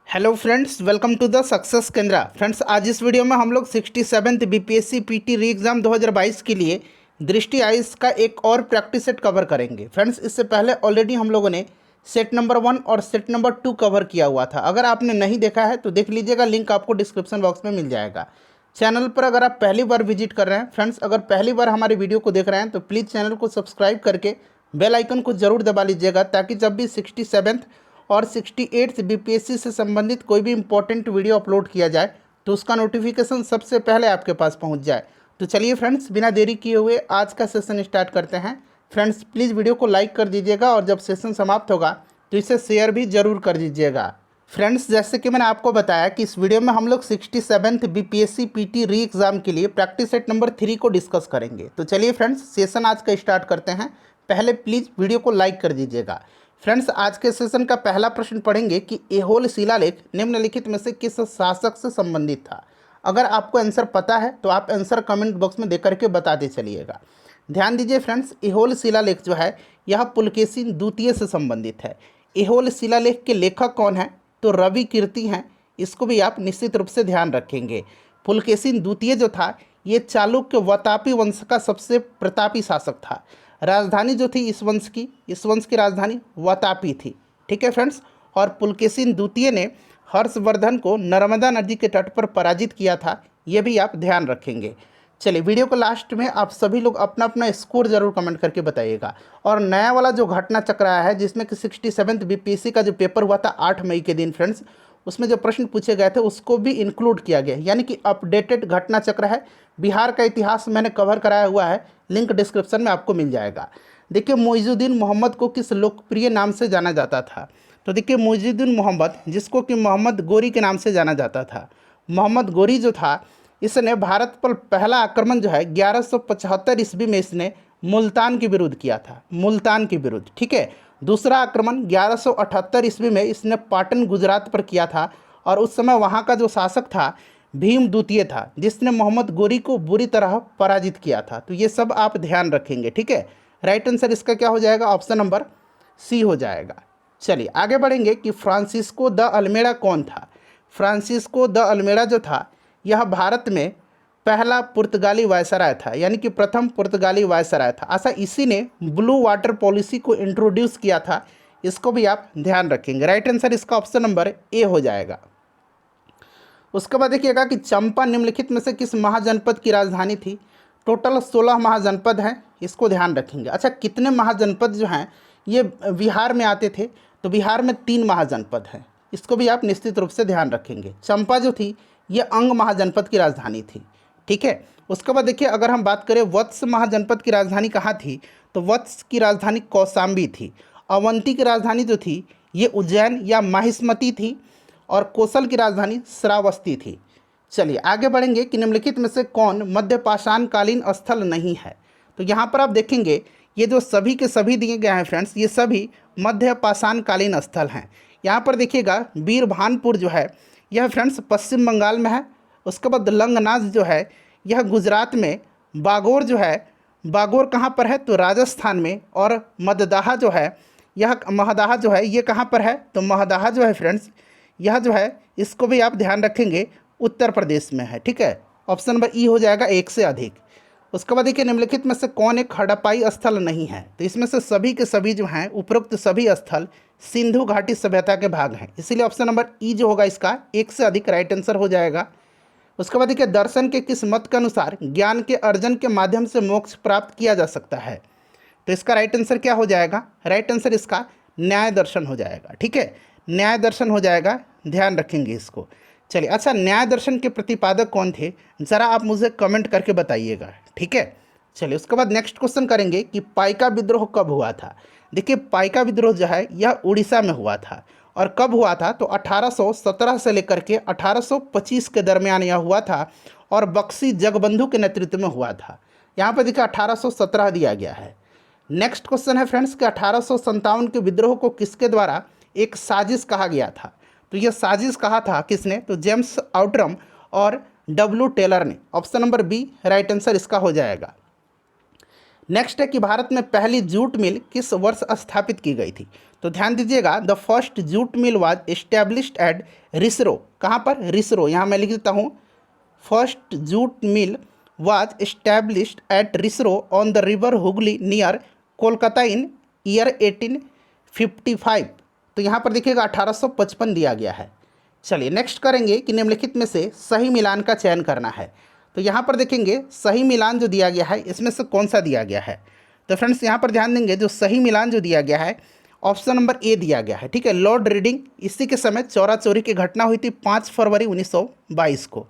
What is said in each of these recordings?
Hello friends, welcome to the success Kendra. Friends, आज इस video में हम लोग 67th बीपीएससी पीटी री एग्ज़ाम 2022 के लिए दृष्टि आइस का एक और प्रैक्टिस सेट कवर करेंगे। फ्रेंड्स, इससे पहले ऑलरेडी हम लोगों ने सेट नंबर 1 और सेट नंबर 2 कवर किया हुआ था। अगर आपने नहीं देखा है तो देख लीजिएगा, लिंक आपको डिस्क्रिप्शन बॉक्स में मिल जाएगा। चैनल पर अगर आप पहली बार विजिट कर रहे हैं, फ्रेंड्स अगर पहली बार हमारे वीडियो को देख रहे हैं तो प्लीज़ चैनल को सब्सक्राइब करके बेल आइकन को जरूर दबा लीजिएगा, ताकि जब भी 67th और 68th बीपीएससी से संबंधित कोई भी इंपॉर्टेंट वीडियो अपलोड किया जाए तो उसका नोटिफिकेशन सबसे पहले आपके पास पहुंच जाए। तो चलिए फ्रेंड्स, बिना देरी किए हुए आज का सेशन स्टार्ट करते हैं। फ्रेंड्स, प्लीज़ वीडियो को लाइक कर दीजिएगा और जब सेशन समाप्त होगा तो इसे शेयर भी ज़रूर कर दीजिएगा। फ्रेंड्स, जैसे कि मैंने आपको बताया कि इस वीडियो में हम लोग 67th बीपीएससी पीटी री एग्ज़ाम के लिए प्रैक्टिस सेट नंबर 3 को डिस्कस करेंगे। तो चलिए फ्रेंड्स, सेशन आज का स्टार्ट करते हैं। पहले प्लीज़ वीडियो को लाइक कर दीजिएगा। फ्रेंड्स, आज के सेशन का पहला प्रश्न पढ़ेंगे कि ऐहोल शिलालेख निम्नलिखित में से किस शासक से संबंधित था। अगर आपको आंसर पता है तो आप आंसर कमेंट बॉक्स में दे करके बताते चलिएगा। ध्यान दीजिए फ्रेंड्स, ऐहोल शिलालेख जो है यह पुलकेशिन द्वितीय से संबंधित है। ऐहोल शिलालेख के लेखक कौन है? तो रवि कीर्ति हैं। इसको भी आप निश्चित रूप से ध्यान रखेंगे। पुलकेशिन द्वितीय जो था ये चालुक्य वातापी वंश का सबसे प्रतापी शासक था। राजधानी जो थी इस वंश की राजधानी वातापी थी। ठीक है फ्रेंड्स, और पुलकेशिन द्वितीय ने हर्षवर्धन को नर्मदा नदी के तट पर पराजित किया था, ये भी आप ध्यान रखेंगे। चलिए, वीडियो को लास्ट में आप सभी लोग अपना अपना स्कोर जरूर कमेंट करके बताइएगा। और नया वाला जो घटना चक्र आया है जिसमें कि 67th बीपीएससी का जो पेपर हुआ था 8 मई के दिन, फ्रेंड्स उसमें जो प्रश्न पूछे गए थे उसको भी इंक्लूड किया गया, यानी कि अपडेटेड घटना चक्र है। बिहार का इतिहास मैंने कवर कराया हुआ है, लिंक डिस्क्रिप्शन में आपको मिल जाएगा। देखिए, मोइजुद्दीन मोहम्मद को किस लोकप्रिय नाम से जाना जाता था? तो देखिए, मोइजुद्दीन मोहम्मद, जिसको कि मोहम्मद गोरी के नाम से जाना जाता था। मोहम्मद गोरी जो था इसने भारत पर पहला आक्रमण जो है 1175 ईस्वी में इसने मुल्तान के विरुद्ध किया था, मुल्तान के विरुद्ध। ठीक है, दूसरा आक्रमण 1178 ईस्वी में इसने पाटन गुजरात पर किया था, और उस समय वहाँ का जो शासक था भीम द्वितीय था, जिसने मोहम्मद गोरी को बुरी तरह पराजित किया था। तो ये सब आप ध्यान रखेंगे। ठीक है, राइट आंसर इसका क्या हो जाएगा? ऑप्शन नंबर सी हो जाएगा। चलिए आगे बढ़ेंगे कि फ्रांसिस्को द अल्मेड़ा कौन था? फ्रांसिस्को द अल्मेड़ा जो था यह भारत में पहला पुर्तगाली वायसराय था, यानी कि प्रथम पुर्तगाली वायसराय था। ऐसा इसी ने ब्लू वाटर पॉलिसी को इंट्रोड्यूस किया था, इसको भी आप ध्यान रखेंगे। राइट आंसर इसका ऑप्शन नंबर ए हो जाएगा। उसके बाद देखिएगा कि चंपा निम्नलिखित में से किस महाजनपद की राजधानी थी? टोटल 16 महाजनपद हैं, इसको ध्यान रखेंगे। अच्छा, कितने महाजनपद जो हैं ये बिहार में आते थे? तो बिहार में 3 महाजनपद हैं, इसको भी आप निश्चित रूप से ध्यान रखेंगे। चंपा जो थी ये अंग महाजनपद की राजधानी थी। ठीक है, उसके बाद देखिए, अगर हम बात करें वत्स महाजनपद की राजधानी कहाँ थी, तो वत्स की राजधानी कौशाम्बी थी। अवंती की राजधानी जो थी ये उज्जैन या माहिष्मती थी, और कौशल की राजधानी श्रावस्ती थी। चलिए आगे बढ़ेंगे कि निम्नलिखित में से कौन मध्य पाषाणकालीन स्थल नहीं है? तो यहाँ पर आप देखेंगे ये जो सभी के सभी दिए गए हैं फ्रेंड्स, ये सभी मध्य पाषाणकालीन स्थल हैं। यहाँ पर देखिएगा बीरभानपुर जो है यह फ्रेंड्स पश्चिम बंगाल में है। उसके बाद लंगनाज जो है यह गुजरात में। बागोर जो है, बागोर कहाँ पर है? तो राजस्थान में। और मददाहा जो है, यह महदाहा जो है ये कहाँ पर है? तो महदाहा जो है फ्रेंड्स यह जो है इसको भी आप ध्यान रखेंगे, उत्तर प्रदेश में है। ठीक है, ऑप्शन नंबर ई हो जाएगा, एक से अधिक। उसके बाद देखिए, निम्नलिखित में से कौन एक हड़प्पाई स्थल नहीं है? तो इसमें से सभी के सभी जो हैं उपरोक्त सभी स्थल सिंधु घाटी सभ्यता के भाग हैं, इसीलिए ऑप्शन नंबर ई जो होगा इसका एक से अधिक राइट आंसर हो जाएगा। उसके बाद देखिए, दर्शन के किस मत के अनुसार ज्ञान के अर्जन के माध्यम से मोक्ष प्राप्त किया जा सकता है? तो इसका राइट आंसर क्या हो जाएगा? राइट आंसर इसका न्याय दर्शन हो जाएगा। ठीक है, न्याय दर्शन हो जाएगा, ध्यान रखेंगे इसको। चलिए, अच्छा न्याय दर्शन के प्रतिपादक कौन थे? ज़रा आप मुझे कमेंट करके बताइएगा। ठीक है, चलिए उसके बाद नेक्स्ट क्वेश्चन करेंगे कि पाइका विद्रोह कब हुआ था? देखिए, पाइका विद्रोह जो है यह उड़ीसा में हुआ था, और कब हुआ था? तो 1817 से लेकर के 1825 के दरमियान यह हुआ था, और बक्सी जगबंधु के नेतृत्व में हुआ था। यहाँ पर देखिए 1817 दिया गया है। नेक्स्ट क्वेश्चन है फ्रेंड्स कि 1857 के विद्रोह को किसके द्वारा एक साजिश कहा गया था? तो यह साजिश कहा था किसने? तो जेम्स आउटरम और डब्ल्यू टेलर ने। Option number B right answer इसका हो जाएगा। नेक्स्ट है कि भारत में पहली जूट मिल किस वर्ष स्थापित की गई थी? तो ध्यान दीजिएगा, the first jute mill was established at Rishra. कहाँ पर? रिसरो। यहाँ मैं लिख देता हूँ, first jute mill was established at Rishra on the river Hooghly near Kolkata in year 1855। तो यहाँ पर देखिएगा 1855 दिया गया है। चलिए नेक्स्ट करेंगे कि निम्नलिखित में से सही मिलान का चयन करना है। तो यहाँ पर देखेंगे सही मिलान जो दिया गया है इसमें से कौन सा दिया गया है। तो फ्रेंड्स यहाँ पर ध्यान देंगे, जो सही मिलान जो दिया गया है ऑप्शन नंबर ए दिया गया है। ठीक है, लॉर्ड रीडिंग इसी के समय चौरा चोरी की घटना हुई थी 5 फरवरी 1922 को।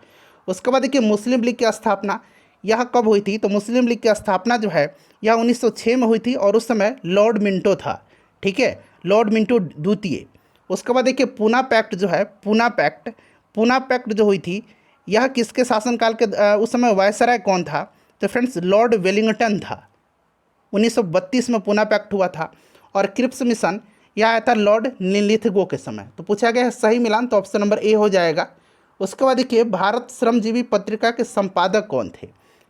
उसके बाद देखिए मुस्लिम लीग की स्थापना यह कब हुई थी। तो मुस्लिम लीग की स्थापना जो है यह 1906 में हुई थी और उस समय लॉर्ड मिंटो था। ठीक है, लॉर्ड मिंटो द्वितीय। उसके बाद देखिए पूना पैक्ट जो है, पूना पैक्ट जो हुई थी यह किसके शासनकाल के उस समय वायसराय कौन था। तो फ्रेंड्स लॉर्ड वेलिंगटन था। 1932 में पूना पैक्ट हुआ था। और क्रिप्स मिशन यह आया था लॉर्ड लिथगो के समय। तो पूछा गया है सही मिलान, तो ऑप्शन नंबर ए हो जाएगा। उसके बाद देखिए भारत श्रमजीवी पत्रिका के संपादक कौन थे।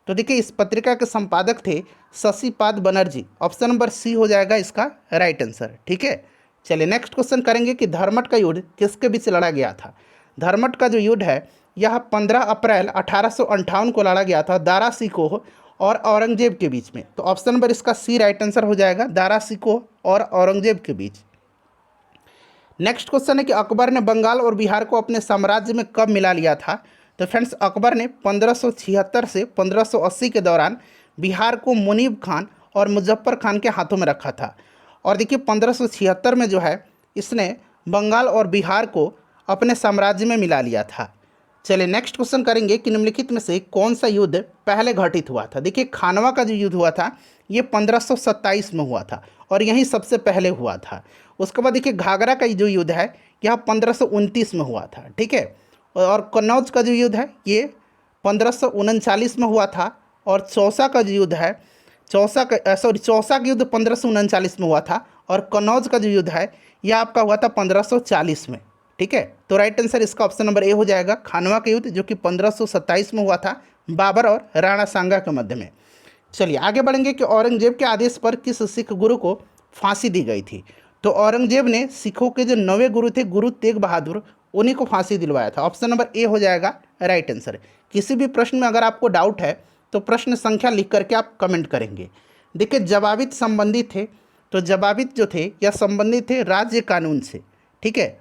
तो देखिए इस पत्रिका के संपादक थे Shashipad Banerjee. Option number C हो जाएगा इसका राइट आंसर। ठीक है, चलिए नेक्स्ट क्वेश्चन करेंगे कि धर्मट का युद्ध किसके बीच लड़ा गया था। धर्मट का जो युद्ध है यह 15 अप्रैल 1858 को लड़ा गया था दारा सिकोह और औरंगजेब के बीच में। तो ऑप्शन नंबर इसका सी राइट आंसर हो जाएगा, दारा सिकोह और औरंगजेब के बीच। नेक्स्ट क्वेश्चन है कि अकबर ने बंगाल और बिहार को अपने साम्राज्य में कब मिला लिया था। तो फ्रेंड्स अकबर ने 1576 से 1580 के दौरान बिहार को मुनीब खान और मुजफ्फर खान के हाथों में रखा था। और देखिए 1576 में जो है इसने बंगाल और बिहार को अपने साम्राज्य में मिला लिया था। चलिए नेक्स्ट क्वेश्चन करेंगे कि निम्नलिखित में से कौन सा युद्ध पहले घटित हुआ था। देखिए खानवा का जो युद्ध हुआ था ये 1527 में हुआ था और यही सबसे पहले हुआ था। उसके बाद देखिए घाघरा का जो युद्ध है यह 1529 में हुआ था। ठीक है, और कन्नौज का जो युद्ध है ये 1539 में हुआ था। और चौसा का जो युद्ध है चौसा का युद्ध 1539 में हुआ था और कन्नौज का जो युद्ध है यह आपका हुआ था 1540 में। ठीक है, तो राइट आंसर इसका ऑप्शन नंबर ए हो जाएगा, खानवा का युद्ध जो कि 1527 में हुआ था बाबर और राणा सांगा के मध्य में। चलिए आगे बढ़ेंगे कि औरंगजेब के आदेश पर किस सिख गुरु को फांसी दी गई थी। तो औरंगजेब ने सिखों के जो 9वें गुरु थे गुरु तेग बहादुर, उन्हीं को फांसी दिलवाया था। ऑप्शन नंबर ए हो जाएगा राइट आंसर। किसी भी प्रश्न में अगर आपको डाउट है तो प्रश्न संख्या लिख करके आप कमेंट करेंगे। देखिए जवाबित संबंधित थे, तो जवाबित जो थे यह संबंधित थे राज्य कानून से। ठीक है,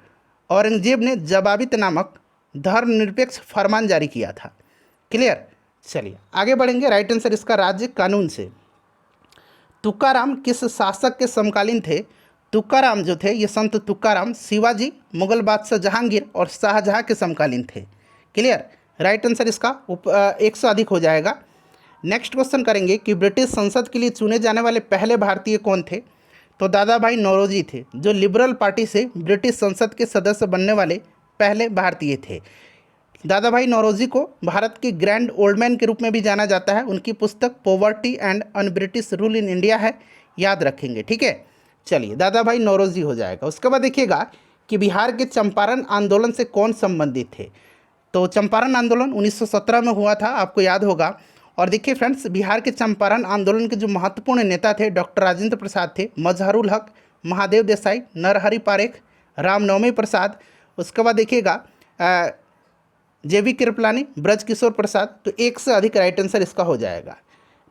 औरंगजेब ने जवाबित नामक धर्मनिरपेक्ष फरमान जारी किया था। क्लियर, चलिए आगे बढ़ेंगे। राइट आंसर इसका राज्य कानून से। तुकाराम किस शासक के समकालीन थे। तुकाराम जो थे ये संत तुकाराम शिवाजी, मुगल बादशाह जहांगीर और शाहजहां के समकालीन थे। क्लियर, राइट आंसर इसका 1 से अधिक हो जाएगा। नेक्स्ट क्वेश्चन करेंगे कि ब्रिटिश संसद के लिए चुने जाने वाले पहले भारतीय कौन थे। तो दादा भाई नौरोजी थे, जो लिबरल पार्टी से ब्रिटिश संसद के सदस्य बनने वाले पहले भारतीय थे। दादा भाई नौरोजी को भारत के ग्रैंड ओल्ड मैन के रूप में भी जाना जाता है। उनकी पुस्तक poverty and un British rule in India है, याद रखेंगे। ठीक है, चलिए दादा भाई नौरोजी हो जाएगा। उसके बाद देखिएगा कि बिहार के चंपारण आंदोलन से कौन संबंधित थे। तो चंपारण आंदोलन 1917 में हुआ था, आपको याद होगा। और देखिए फ्रेंड्स बिहार के चंपारण आंदोलन के जो महत्वपूर्ण नेता थे डॉक्टर राजेंद्र प्रसाद थे, मजहरुल हक, महादेव देसाई, नरहरि पारेख, रामनवमी प्रसाद। उसके बाद देखिएगा जेवी कृपलानी, ब्रजकिशोर प्रसाद। तो 1 से अधिक राइट आंसर इसका हो जाएगा।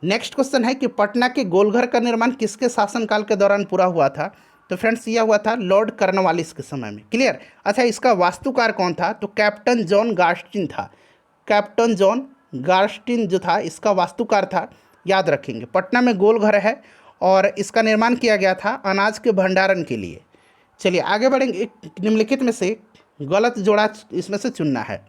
नेक्स्ट क्वेश्चन है कि पटना के गोलघर का निर्माण किसके शासनकाल के दौरान पूरा हुआ था। तो फ्रेंड्स यह हुआ था लॉर्ड कर्नवालिस के समय में। क्लियर, अच्छा इसका वास्तुकार कौन था। तो कैप्टन जॉन गार्स्टिन था। कैप्टन जॉन गार्स्टिन जो था इसका वास्तुकार था, याद रखेंगे। पटना में गोलघर है और इसका निर्माण किया गया था अनाज के भंडारण के लिए। चलिए आगे बढ़ेंगे। निम्नलिखित में से गलत जोड़ा इसमें से चुनना है।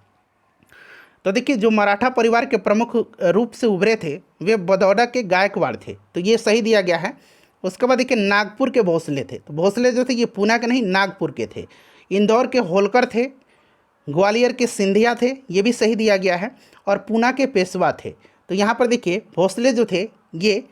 तो देखिए जो मराठा परिवार के प्रमुख रूप से उभरे थे वे बड़ौदा के गायकवाड़ थे, तो ये सही दिया गया है। उसके बाद देखिए नागपुर के भोसले थे। तो भोसले जो थे ये पूना के नहीं नागपुर के थे। इंदौर के होलकर थे, ग्वालियर के सिंधिया थे, ये भी सही दिया गया है। और पूना के पेशवा थे। तो यहाँ पर देखिए भोसले जो थे ये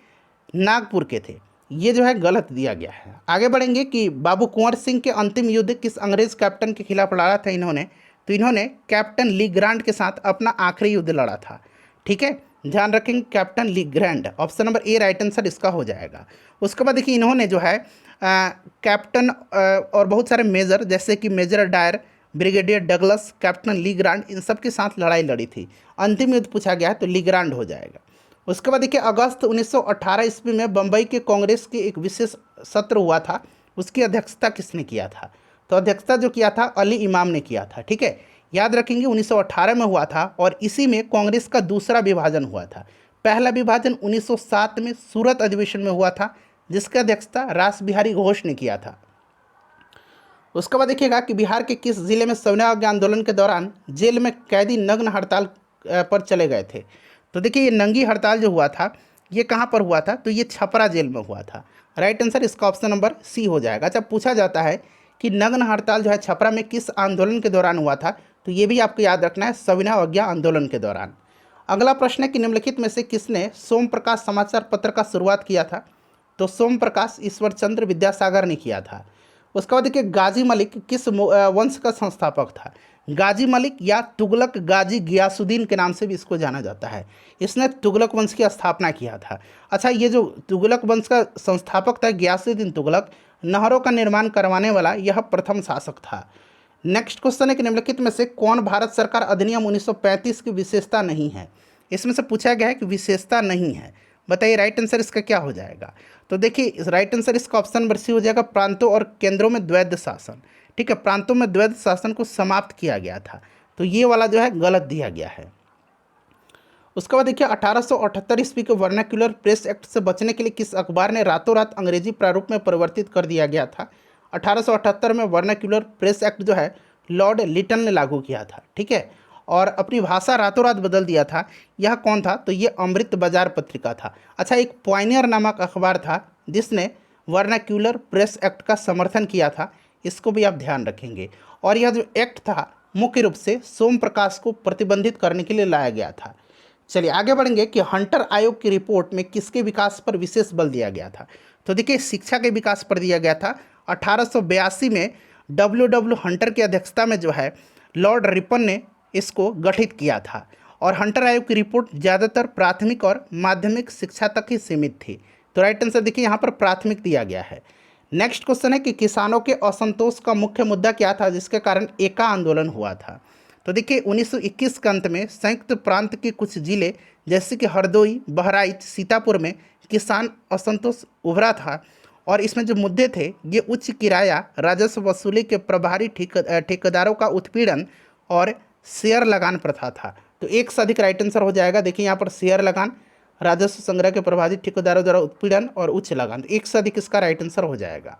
नागपुर के थे, ये जो है गलत दिया गया है। आगे बढ़ेंगे कि बाबू कुंवर सिंह के अंतिम युद्ध किस अंग्रेज कैप्टन के खिलाफ लड़ा था इन्होंने। तो इन्होंने कैप्टन ली ग्रांट के साथ अपना आखिरी युद्ध लड़ा था। ठीक है, ध्यान रखेंगे captain Lee Grant. Option number A right answer इसका हो जाएगा। उसके बाद देखिए इन्होंने जो है कैप्टन और बहुत सारे मेजर जैसे कि major Dyer, brigadier Douglas, captain Le Grand, इन सब के साथ लड़ाई लड़ी थी। अंतिम युद्ध पूछा गया है तो ली ग्रांड हो जाएगा। उसके बाद देखिए अगस्त 1918 ईस्वी में बम्बई के कांग्रेस की एक विशेष सत्र हुआ था, उसकी अध्यक्षता किसने किया था? तो अध्यक्षता जो किया था अली इमाम ने किया था। ठीक है, याद रखेंगे 1918 में हुआ था और इसी में कांग्रेस का दूसरा विभाजन हुआ था। पहला विभाजन 1907 में सूरत अधिवेशन में हुआ था, जिसकी अध्यक्षता रास बिहारी घोष ने किया था। उसके बाद देखिएगा कि बिहार के किस जिले में सविनय आंदोलन के दौरान जेल में कैदी नग्न हड़ताल पर चले गए थे? तो देखिए ये नंगी हड़ताल जो हुआ था ये कहाँ पर हुआ था? तो ये छपरा जेल में हुआ था। राइट आंसर इसका ऑप्शन नंबर सी हो जाएगा। जब पूछा जाता है कि नग्न हड़ताल जो है छपरा में किस आंदोलन के दौरान हुआ था, तो ये भी आपको याद रखना है, सविनय अवज्ञा आंदोलन के दौरान। अगला प्रश्न है कि निम्नलिखित में से किसने सोम प्रकाश समाचार पत्र का शुरुआत किया था? तो सोम प्रकाश ईश्वर चंद्र विद्यासागर ने किया था। उसके बाद देखिए गाजी मलिक किस वंश का संस्थापक था? गाजी मलिक या तुगलक गाजी गियासुद्दीन के नाम से भी इसको जाना जाता है। इसने तुगलक वंश की स्थापना किया था। अच्छा, ये जो तुगलक वंश का संस्थापक था गियासुद्दीन तुगलक, नहरों का निर्माण करवाने वाला यह प्रथम शासक था। नेक्स्ट क्वेश्चन है कि निम्नलिखित में से कौन भारत सरकार अधिनियम 1935 की विशेषता नहीं है? इसमें से पूछा गया है कि विशेषता नहीं है, बताइए राइट आंसर इसका क्या हो जाएगा? तो देखिए राइट आंसर इसका ऑप्शन नंबर सी हो जाएगा, प्रांतों और केंद्रों में द्वैध शासन। ठीक है, प्रांतों में द्वैध शासन को समाप्त किया गया था, तो ये वाला जो है गलत दिया गया है। उसके बाद देखिए 1878 ईस्वी के वर्नाक्यूलर प्रेस एक्ट से बचने के लिए किस अखबार ने रातों रात अंग्रेजी प्रारूप में परिवर्तित कर दिया गया था? 1878 में वर्नाक्यूलर प्रेस एक्ट जो है लॉर्ड लिटन ने लागू किया था। ठीक है, और अपनी भाषा रातों रात बदल दिया था। यह कौन था? तो ये अमृत बाजार पत्रिका था। अच्छा, एक पॉइनियर नामक अखबार था जिसने वर्नाक्यूलर प्रेस एक्ट का समर्थन किया था, इसको भी आप ध्यान रखेंगे। और यह जो एक्ट था मुख्य रूप से सोम प्रकाश को प्रतिबंधित करने के लिए लाया गया था। चलिए आगे बढ़ेंगे कि हंटर आयोग की रिपोर्ट में किसके विकास पर विशेष बल दिया गया था? तो देखिए शिक्षा के विकास पर दिया गया था। 1882 में डब्ल्यू हंटर की अध्यक्षता में जो है लॉर्ड रिपन ने इसको गठित किया था। और हंटर आयोग की रिपोर्ट ज़्यादातर प्राथमिक और माध्यमिक शिक्षा तक ही सीमित थी। तो राइट आंसर देखिए यहाँ पर प्राथमिक दिया गया है। नेक्स्ट क्वेश्चन है कि किसानों के असंतोष का मुख्य मुद्दा क्या था जिसके कारण एका आंदोलन हुआ था? तो देखिए 1921 के अंत में संयुक्त प्रांत के कुछ जिले जैसे कि हरदोई, बहराइच, सीतापुर में किसान असंतोष उभरा था। और इसमें जो मुद्दे थे ये उच्च किराया, राजस्व वसूली के प्रभारी ठेकेदारों का उत्पीड़न और शेयर लगान प्रथा था। तो एक से अधिक राइट आंसर हो जाएगा। देखिए यहाँ पर शेयर लगान, राजस्व संग्रह के प्रभारी ठेकेदारों द्वारा उत्पीड़न और उच्च लगान, तो एक से अधिक इसका राइट आंसर हो जाएगा।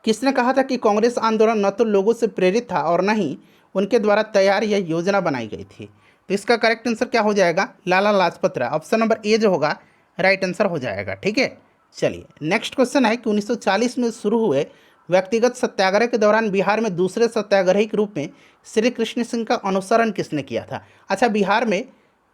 किसने कहा था कि कांग्रेस आंदोलन न तो लोगों से प्रेरित था और न ही उनके द्वारा तैयार या योजना बनाई गई थी? तो इसका करेक्ट आंसर क्या हो जाएगा? लाला लाजपत राय। ऑप्शन नंबर ए जो होगा राइट आंसर हो जाएगा। ठीक है, चलिए नेक्स्ट क्वेश्चन है कि 1940 में शुरू हुए व्यक्तिगत सत्याग्रह के दौरान बिहार में दूसरे सत्याग्रही के रूप में श्री कृष्ण सिंह का अनुसरण किसने किया था? अच्छा, बिहार में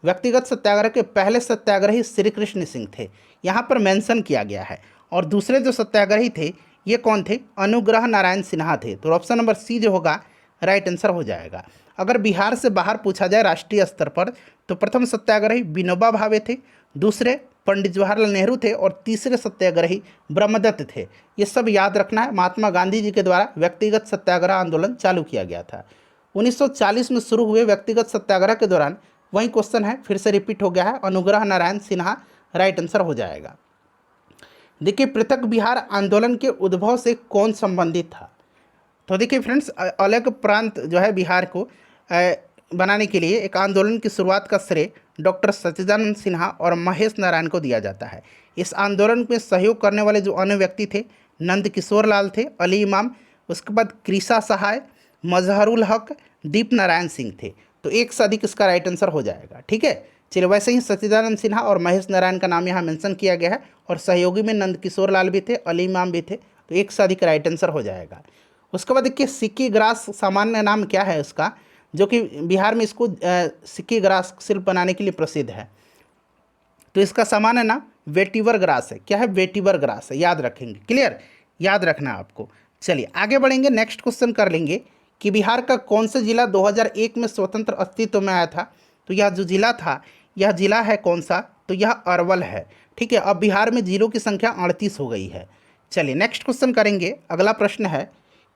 व्यक्तिगत सत्याग्रह के पहले सत्याग्रही श्री कृष्ण सिंह थे, यहाँ पर मेंशन किया गया है। और दूसरे जो सत्याग्रही थे ये कौन थे? अनुग्रह नारायण सिन्हा थे। तो ऑप्शन नंबर सी जो होगा राइट आंसर हो जाएगा। अगर बिहार से बाहर पूछा जाए राष्ट्रीय स्तर पर तो प्रथम सत्याग्रही विनोबा भावे थे, दूसरे पंडित जवाहरलाल नेहरू थे और तीसरे सत्याग्रही ब्रह्मदत्त थे। ये सब याद रखना है। महात्मा गांधी जी के द्वारा व्यक्तिगत सत्याग्रह आंदोलन चालू किया गया था। 1940 में शुरू हुए व्यक्तिगत सत्याग्रह के दौरान, वही क्वेश्चन है फिर से रिपीट हो गया है, अनुग्रह नारायण सिन्हा राइट आंसर हो जाएगा। देखिए पृथक बिहार आंदोलन के उद्भव से कौन संबंधित था? तो देखिए फ्रेंड्स, अलग प्रांत जो है बिहार को बनाने के लिए एक आंदोलन की शुरुआत का श्रेय डॉक्टर सच्चिदानंद सिन्हा और महेश नारायण को दिया जाता है। इस आंदोलन में सहयोग करने वाले जो अन्य व्यक्ति थे नंद किशोर लाल थे, अली इमाम, उसके बाद कृषा सहाय, मजहरुल हक, दीप नारायण सिंह थे। तो एक से अधिक इसका राइट आंसर हो जाएगा। ठीक है, चलिए वैसे ही सच्चिदानंद सिन्हा और महेश नारायण का नाम यहाँ मेंशन किया गया है और सहयोगी में नंद किशोर लाल भी थे, अली इमाम भी थे। तो एक से अधिक राइट आंसर हो जाएगा। उसके बाद देखिए सिक्की ग्रास सामान्य नाम क्या है उसका, जो कि बिहार में इसको सिक्की ग्रास शिल्प बनाने के लिए प्रसिद्ध है। तो इसका सामान्य नाम वेटिवर ग्रास है। क्या है? वेटिवर ग्रास है, याद रखेंगे। क्लियर, याद रखना आपको। चलिए आगे बढ़ेंगे, नेक्स्ट क्वेश्चन कर लेंगे कि बिहार का कौन सा जिला 2001 में स्वतंत्र अस्तित्व में आया था? तो यह जो जिला था, यह जिला है कौन सा? तो यह अरवल है। ठीक है, अब बिहार में जिलों की संख्या 38 हो गई है। चलिए नेक्स्ट क्वेश्चन करेंगे। अगला प्रश्न है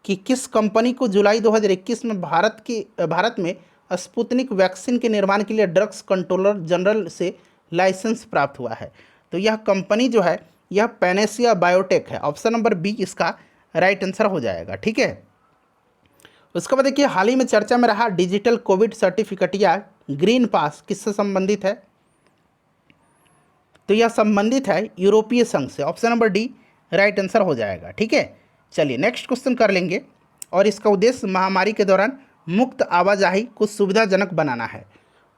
कि किस कंपनी को जुलाई 2021 में भारत में स्पुतनिक वैक्सीन के निर्माण के लिए ड्रग्स कंट्रोलर जनरल से लाइसेंस प्राप्त हुआ है? तो यह कंपनी जो है यह पैनेसिया बायोटेक है। ऑप्शन नंबर बी इसका राइट आंसर हो जाएगा। ठीक है, उसके बाद देखिए हाल ही में चर्चा में रहा डिजिटल कोविड सर्टिफिकेट या ग्रीन पास किससे संबंधित है? तो यह संबंधित है यूरोपीय संघ से। Option number D right answer हो जाएगा। ठीक है, चलिए नेक्स्ट क्वेश्चन कर लेंगे और इसका उद्देश्य महामारी के दौरान मुक्त आवाजाही को सुविधाजनक बनाना है।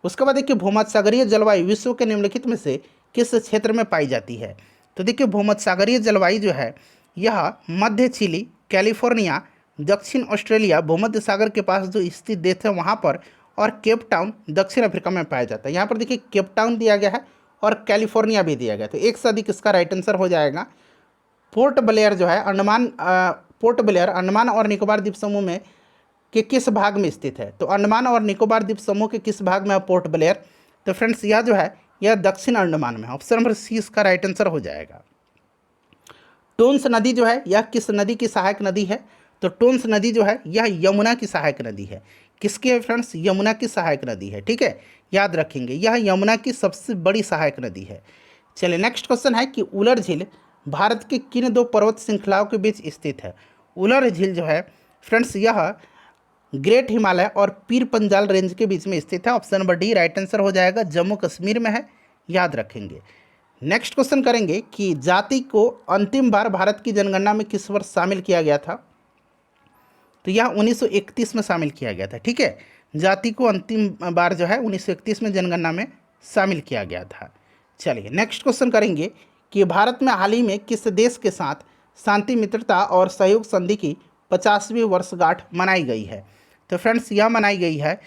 उसके बाद देखिए भूमध्यसागरीय जलवायु विश्व के निम्नलिखित में से किस क्षेत्र में पाई जाती है? तो देखिए भूमध्यसागरीय जलवायु जो है यह मध्य चिली, कैलिफोर्निया, दक्षिण ऑस्ट्रेलिया, भूमध्य सागर के पास जो स्थित देश है वहाँ पर, और केप टाउन दक्षिण अफ्रीका में पाया जाता है। यहाँ पर देखिए केप टाउन दिया गया है और कैलिफोर्निया भी दिया गया, तो एक से अधिक इसका राइट आंसर हो जाएगा। पोर्ट ब्लेयर जो है पोर्ट ब्लेयर अंडमान और निकोबार द्वीप समूह में के किस भाग में स्थित है? तो अंडमान और निकोबार द्वीप समूह के किस भाग में है पोर्ट ब्लेयर? तो फ्रेंड्स यह जो है यह दक्षिण अंडमान में है। ऑप्शन नंबर सी इसका राइट आंसर हो जाएगा। टोन्स नदी जो है यह किस नदी की सहायक नदी है? तो टोन्स नदी जो है यह यमुना की सहायक नदी है। किसकी है फ्रेंड्स? यमुना की सहायक नदी है। ठीक है, याद रखेंगे यह यमुना की सबसे बड़ी सहायक नदी है। चलिए नेक्स्ट क्वेश्चन है कि उलर झील भारत के किन दो पर्वत श्रृंखलाओं के बीच स्थित है? उलर झील जो है फ्रेंड्स यह ग्रेट हिमालय और पीर पंजाल रेंज के बीच में स्थित है। Option number D right answer हो जाएगा। जम्मू कश्मीर में है, याद रखेंगे। नेक्स्ट क्वेश्चन करेंगे कि जाति को अंतिम बार भारत की जनगणना में किस वर्ष शामिल किया गया था? तो यह 1931 में शामिल किया गया था। ठीक है, जाति को अंतिम बार जो है 1931 में जनगणना में शामिल किया गया था। चलिए नेक्स्ट क्वेश्चन करेंगे कि भारत में हाल ही में किस देश के साथ शांति, मित्रता और सहयोग संधि की 50वीं वर्षगांठ मनाई गई है? तो फ्रेंड्स यह मनाई गई है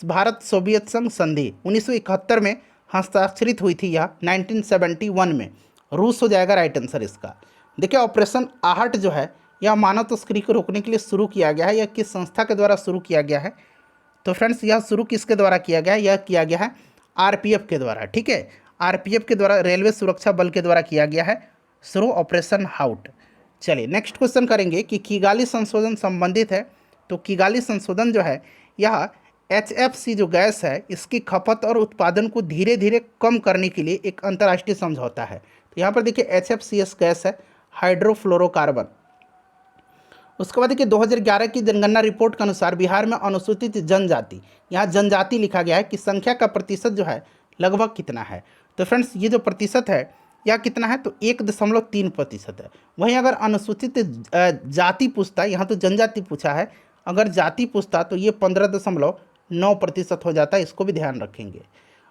भारत सोवियत संघ संधि 1971 में हस्ताक्षरित हुई थी, यह 1971 में। रूस हो जाएगा राइट आंसर इसका। देखिए ऑपरेशन आहट जो है यह मानव तस्करी को रोकने के लिए शुरू किया गया है। यह किस संस्था के द्वारा शुरू किया गया है? तो फ्रेंड्स यह शुरू किसके द्वारा किया गया है? यह किया गया है आरपीएफ के द्वारा। ठीक है, आरपीएफ के द्वारा, रेलवे सुरक्षा बल के द्वारा किया गया है शुरू ऑपरेशन हाउट। चलिए नेक्स्ट क्वेश्चन करेंगे कि किगाली संशोधन संबंधित है। तो किगाली संशोधन जो है यह HFC जो गैस है इसकी खपत और उत्पादन को धीरे धीरे कम करने के लिए एक अंतर्राष्ट्रीय समझौता है। तो यहाँ पर देखिए HFCS गैस है, हाइड्रोफ्लोरोकार्बन। उसके बाद देखिए 2011 की जनगणना रिपोर्ट के अनुसार बिहार में अनुसूचित जनजाति, यहाँ जनजाति लिखा गया है, कि संख्या का प्रतिशत जो है लगभग कितना है? तो फ्रेंड्स ये जो प्रतिशत है यह कितना है? तो 1.3% है। वहीं अगर अनुसूचित जाति पूछता है, यहाँ तो जनजाति पूछा है, अगर जाति पूछता तो ये 15.9% हो जाता है। इसको भी ध्यान रखेंगे।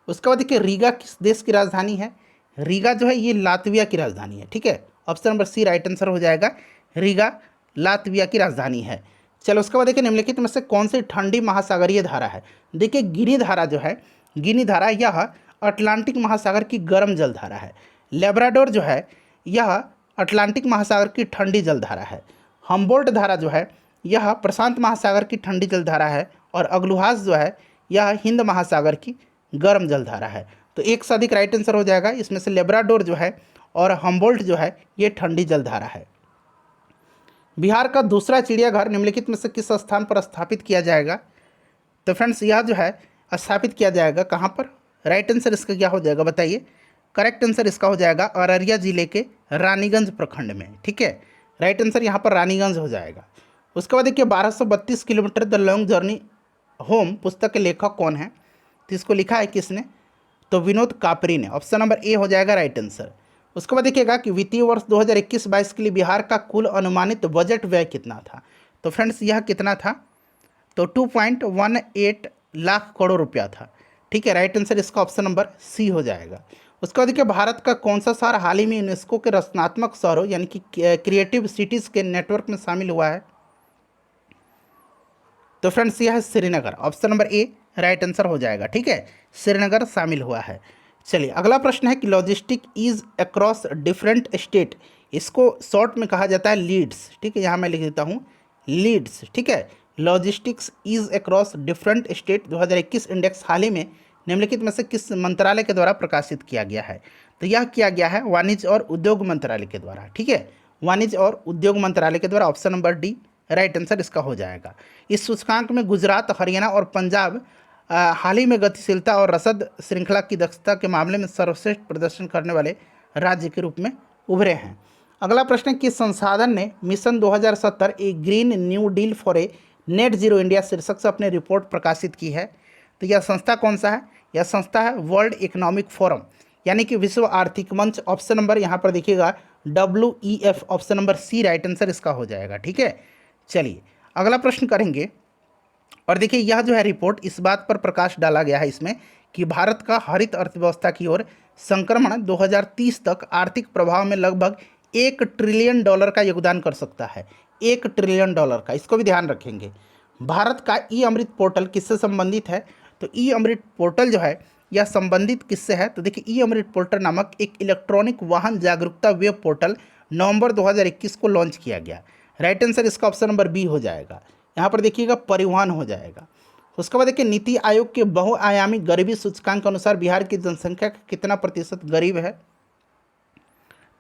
उसके बाद देखिए रीगा किस देश की राजधानी है? रीगा जो है ये लातविया की राजधानी है। ठीक है, option number C right answer हो जाएगा। रीगा लातविया की राजधानी है। चलो उसके बाद देखिए निम्नलिखित में से कौन सी ठंडी महासागरीय धारा है? देखिए गिनी धारा जो है, गिनी धारा यह अटलांटिक महासागर की गर्म जल धारा है। लेब्राडोर जो है यह अटलांटिक महासागर की ठंडी जल धारा है। हम्बोल्ट धारा जो है यह प्रशांत महासागर की ठंडी जल धारा है। और अग्लुहास जो है यह हिंद महासागर की गर्म जल धारा है। तो एक से अधिक राइट आंसर हो जाएगा। इसमें से लेब्राडोर जो है और हम्बोल्ट जो है ये ठंडी जल धारा है। बिहार का दूसरा चिड़ियाघर निम्नलिखित में से किस स्थान पर स्थापित किया जाएगा? तो फ्रेंड्स यह जो है स्थापित किया जाएगा कहाँ पर? राइट आंसर इसका क्या हो जाएगा बताइए? करेक्ट आंसर इसका हो जाएगा अररिया जिले के रानीगंज प्रखंड में। ठीक है, राइट आंसर यहाँ पर रानीगंज हो जाएगा। उसके बाद देखिए 1232 kilometre the long journey home पुस्तक के लेखक कौन है? तो इसको लिखा है किसने? तो विनोद कापरी ने। ऑप्शन नंबर ए हो जाएगा राइट आंसर। उसके बाद देखिएगा कि वित्तीय वर्ष 2021-22 के लिए बिहार का कुल अनुमानित बजट व्यय कितना था? तो फ्रेंड्स यह कितना था? तो 2.18 लाख करोड़ रुपया था। ठीक है, राइट आंसर इसका ऑप्शन नंबर सी हो जाएगा। उसके बाद देखिए भारत का कौन सा शहर हाल ही में यूनेस्को के रचनात्मक शहरों यानी कि क्रिएटिव सिटीज़ के नेटवर्क में शामिल हुआ है? तो फ्रेंड्स यह है Srinagar. Option number A right answer हो जाएगा। ठीक है, श्रीनगर शामिल हुआ है। चलिए अगला प्रश्न है कि logistic is across different state, इसको शॉर्ट में कहा जाता है लीड्स। ठीक है, यहाँ मैं लिख देता हूँ लीड्स। ठीक है, logistics is across different state 2021 index हाल ही में निम्नलिखित में से किस मंत्रालय के द्वारा प्रकाशित किया गया है? तो यह किया गया है वाणिज्य और उद्योग मंत्रालय के द्वारा। ठीक है, वाणिज्य और उद्योग मंत्रालय के द्वारा। Option number D right answer इसका हो जाएगा। इस सूचकांक में गुजरात, हरियाणा और पंजाब हाल ही में गतिशीलता और रसद श्रृंखला की दक्षता के मामले में सर्वश्रेष्ठ प्रदर्शन करने वाले राज्य के रूप में उभरे हैं। अगला प्रश्न है, किस संसाधन ने mission 2070 A green new deal for a net zero India शीर्षक से अपनी रिपोर्ट प्रकाशित की है? तो यह संस्था कौन सा है? यह संस्था है वर्ल्ड इकोनॉमिक फोरम, यानी कि विश्व आर्थिक मंच। ऑप्शन नंबर यहाँ पर देखिएगा WEF, option number C right answer इसका हो जाएगा। ठीक है, चलिए अगला प्रश्न करेंगे। और देखिए यह जो है रिपोर्ट इस बात पर प्रकाश डाला गया है इसमें कि भारत का हरित अर्थव्यवस्था की ओर संक्रमण 2030 तक आर्थिक प्रभाव में लगभग $1 ट्रिलियन का योगदान कर सकता है। $1 ट्रिलियन का, इसको भी ध्यान रखेंगे। भारत का ई अमृत पोर्टल किससे संबंधित है? तो ई अमृत पोर्टल जो है यह संबंधित किससे है? तो देखिए ई अमृत पोर्टल नामक एक इलेक्ट्रॉनिक वाहन जागरूकता वेब पोर्टल नवंबर 2021 को लॉन्च किया गया। राइट आंसर इसका ऑप्शन नंबर बी हो जाएगा। यहाँ पर देखिएगा परिवहन हो जाएगा। उसके बाद देखिए नीति आयोग के बहुआयामी गरीबी सूचकांक के अनुसार बिहार की जनसंख्या का कितना प्रतिशत गरीब है?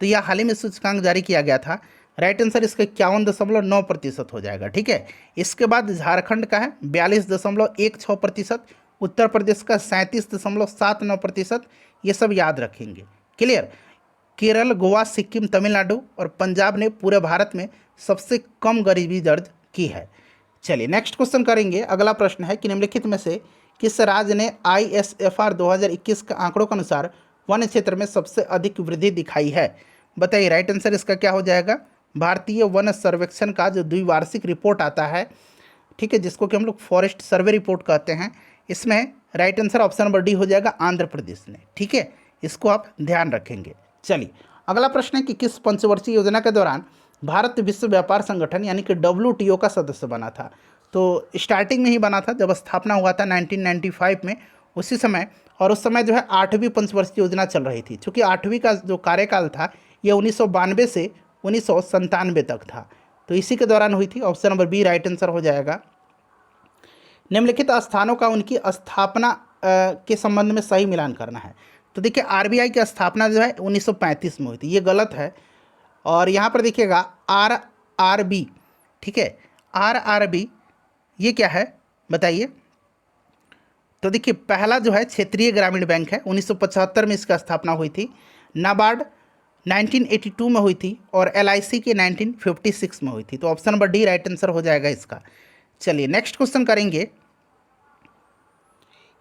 तो यह हाल ही में सूचकांक जारी किया गया था। राइट आंसर इसका 51.9% हो जाएगा। ठीक है, इसके बाद झारखंड का है 42.16%, उत्तर प्रदेश का 37.79%। ये सब याद रखेंगे। क्लियर? केरल, गोवा, सिक्किम, तमिलनाडु और पंजाब ने पूरे भारत में सबसे कम गरीबी दर्ज की है। चलिए नेक्स्ट क्वेश्चन करेंगे। अगला प्रश्न है कि निम्नलिखित में से किस राज्य ने ISFR 2021 के आंकड़ों के अनुसार वन क्षेत्र में सबसे अधिक वृद्धि दिखाई है? बताइए राइट आंसर इसका क्या हो जाएगा? भारतीय वन सर्वेक्षण का जो द्विवार्षिक रिपोर्ट आता है, ठीक है, जिसको कि हम लोग फॉरेस्ट सर्वे रिपोर्ट कहते हैं, इसमें right answer option number D हो जाएगा, आंध्र प्रदेश ने। ठीक है, इसको आप ध्यान रखेंगे। चलिए अगला प्रश्न है कि किस पंचवर्षीय योजना के दौरान भारत विश्व व्यापार संगठन यानी कि WTO का सदस्य बना था? तो स्टार्टिंग में ही बना था, जब स्थापना हुआ था 1995 में, उसी समय। और उस समय जो है 8वीं पंचवर्षीय योजना चल रही थी। चूँकि 8वीं का जो कार्यकाल था यह 1992 से 1997 तक था, तो इसी के दौरान हुई थी। Option number B right answer हो जाएगा। निम्नलिखित स्थानों का उनकी स्थापना के संबंध में सही मिलान करना है। तो देखिए RBI की स्थापना जो है 1935 में हुई थी, ये गलत है। और यहाँ पर देखिएगा RRB, ठीक है, RRB ये क्या है बताइए? तो देखिए पहला जो है क्षेत्रीय ग्रामीण बैंक है, 1975 में इसका स्थापना हुई थी। नाबार्ड 1982 में हुई थी और LIC की 1956 में हुई थी। तो option number D right answer हो जाएगा इसका। चलिए नेक्स्ट क्वेश्चन करेंगे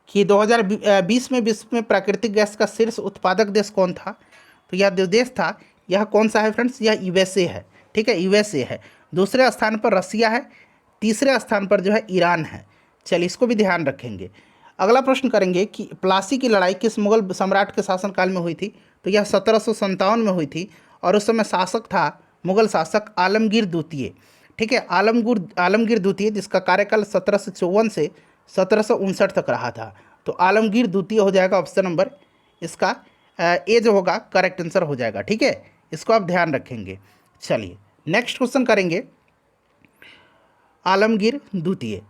कि 2020 में विश्व में प्राकृतिक गैस का शीर्ष उत्पादक देश कौन था? तो यह जो देश था यह कौन सा है फ्रेंड्स? यह USA है। ठीक है, USA है। दूसरे स्थान पर रसिया है, तीसरे स्थान पर जो है ईरान है। चलिए इसको भी ध्यान रखेंगे। अगला प्रश्न करेंगे कि प्लासी की लड़ाई किस मुगल सम्राट के शासनकाल में हुई थी? तो यह 1757 में हुई थी और उस समय शासक था मुगल शासक आलमगीर द्वितीय। ठीक है, आलमगीर द्वितीय, जिसका कार्यकाल 1754 से 1759 तक रहा था। तो आलमगीर द्वितीय हो जाएगा ऑप्शन नंबर इसका ए जो होगा करेक्ट आंसर हो जाएगा। ठीक है, इसको आप ध्यान रखेंगे। चलिए नेक्स्ट क्वेश्चन करेंगे आलमगीर द्वितीय।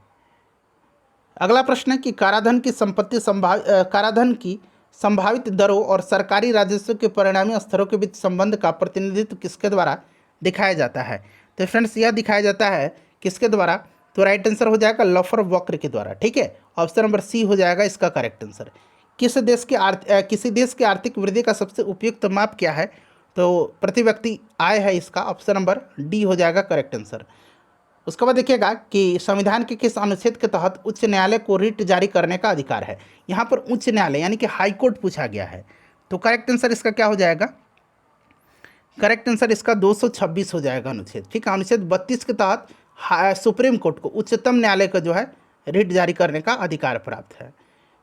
अगला प्रश्न है कि कराधान की संभावित दरों और सरकारी राजस्व के परिणामी स्तरों के बीच संबंध का प्रतिनिधित्व किसके द्वारा दिखाया जाता है? तो फ्रेंड्स यह दिखाया जाता है किसके द्वारा? तो राइट आंसर हो जाएगा लफर वक्र के द्वारा। ठीक है, ऑप्शन नंबर सी हो जाएगा इसका करेक्ट आंसर। किसी देश की आर्थिक वृद्धि का सबसे उपयुक्त माप क्या है? तो प्रति व्यक्ति आय है, इसका ऑप्शन नंबर डी हो जाएगा करेक्ट आंसर। उसके बाद देखिएगा कि संविधान के किस अनुच्छेद के तहत उच्च न्यायालय को रिट जारी करने का अधिकार है? यहाँ पर उच्च न्यायालय यानी कि हाई कोर्ट पूछा गया है। तो करेक्ट आंसर इसका क्या हो जाएगा? करेक्ट आंसर इसका 226 हो जाएगा अनुच्छेद। ठीक है, अनुच्छेद 32 के तहत सुप्रीम कोर्ट को, उच्चतम न्यायालय का जो है रिट जारी करने का अधिकार प्राप्त है।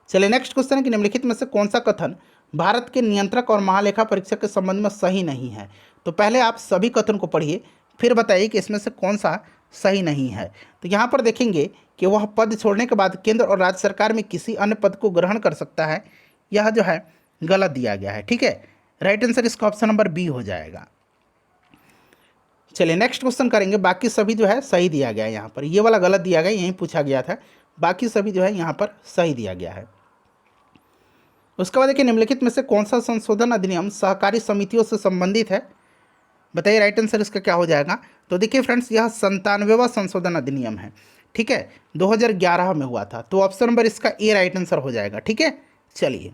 चलिए नेक्स्ट क्वेश्चन है कि निम्नलिखित में से कौन सा कथन भारत के नियंत्रक और महालेखा परीक्षक के संबंध में सही नहीं है? तो पहले आप सभी कथन को पढ़िए, फिर बताइए कि इसमें से कौन सा सही नहीं है। तो यहाँ पर देखेंगे कि वह पद छोड़ने के बाद केंद्र और राज्य सरकार में किसी अन्य पद को ग्रहण कर सकता है, यह जो है गलत दिया गया है। ठीक है, राइट आंसर इसका ऑप्शन नंबर बी हो जाएगा। चलिए नेक्स्ट क्वेश्चन करेंगे। बाकी सभी जो है सही दिया गया है, यहाँ पर ये वाला गलत दिया गया, यहीं पूछा गया था। बाकी सभी जो है यहाँ पर सही दिया गया है। उसके बाद देखिए निम्नलिखित में से कौन सा संशोधन अधिनियम सहकारी समितियों से संबंधित है? बताइए राइट आंसर इसका क्या हो जाएगा। तो देखिए फ्रेंड्स, यह 97वां संशोधन अधिनियम है, ठीक है, 2011 में हुआ था। तो ऑप्शन नंबर इसका ए राइट आंसर हो जाएगा, ठीक है। चलिए,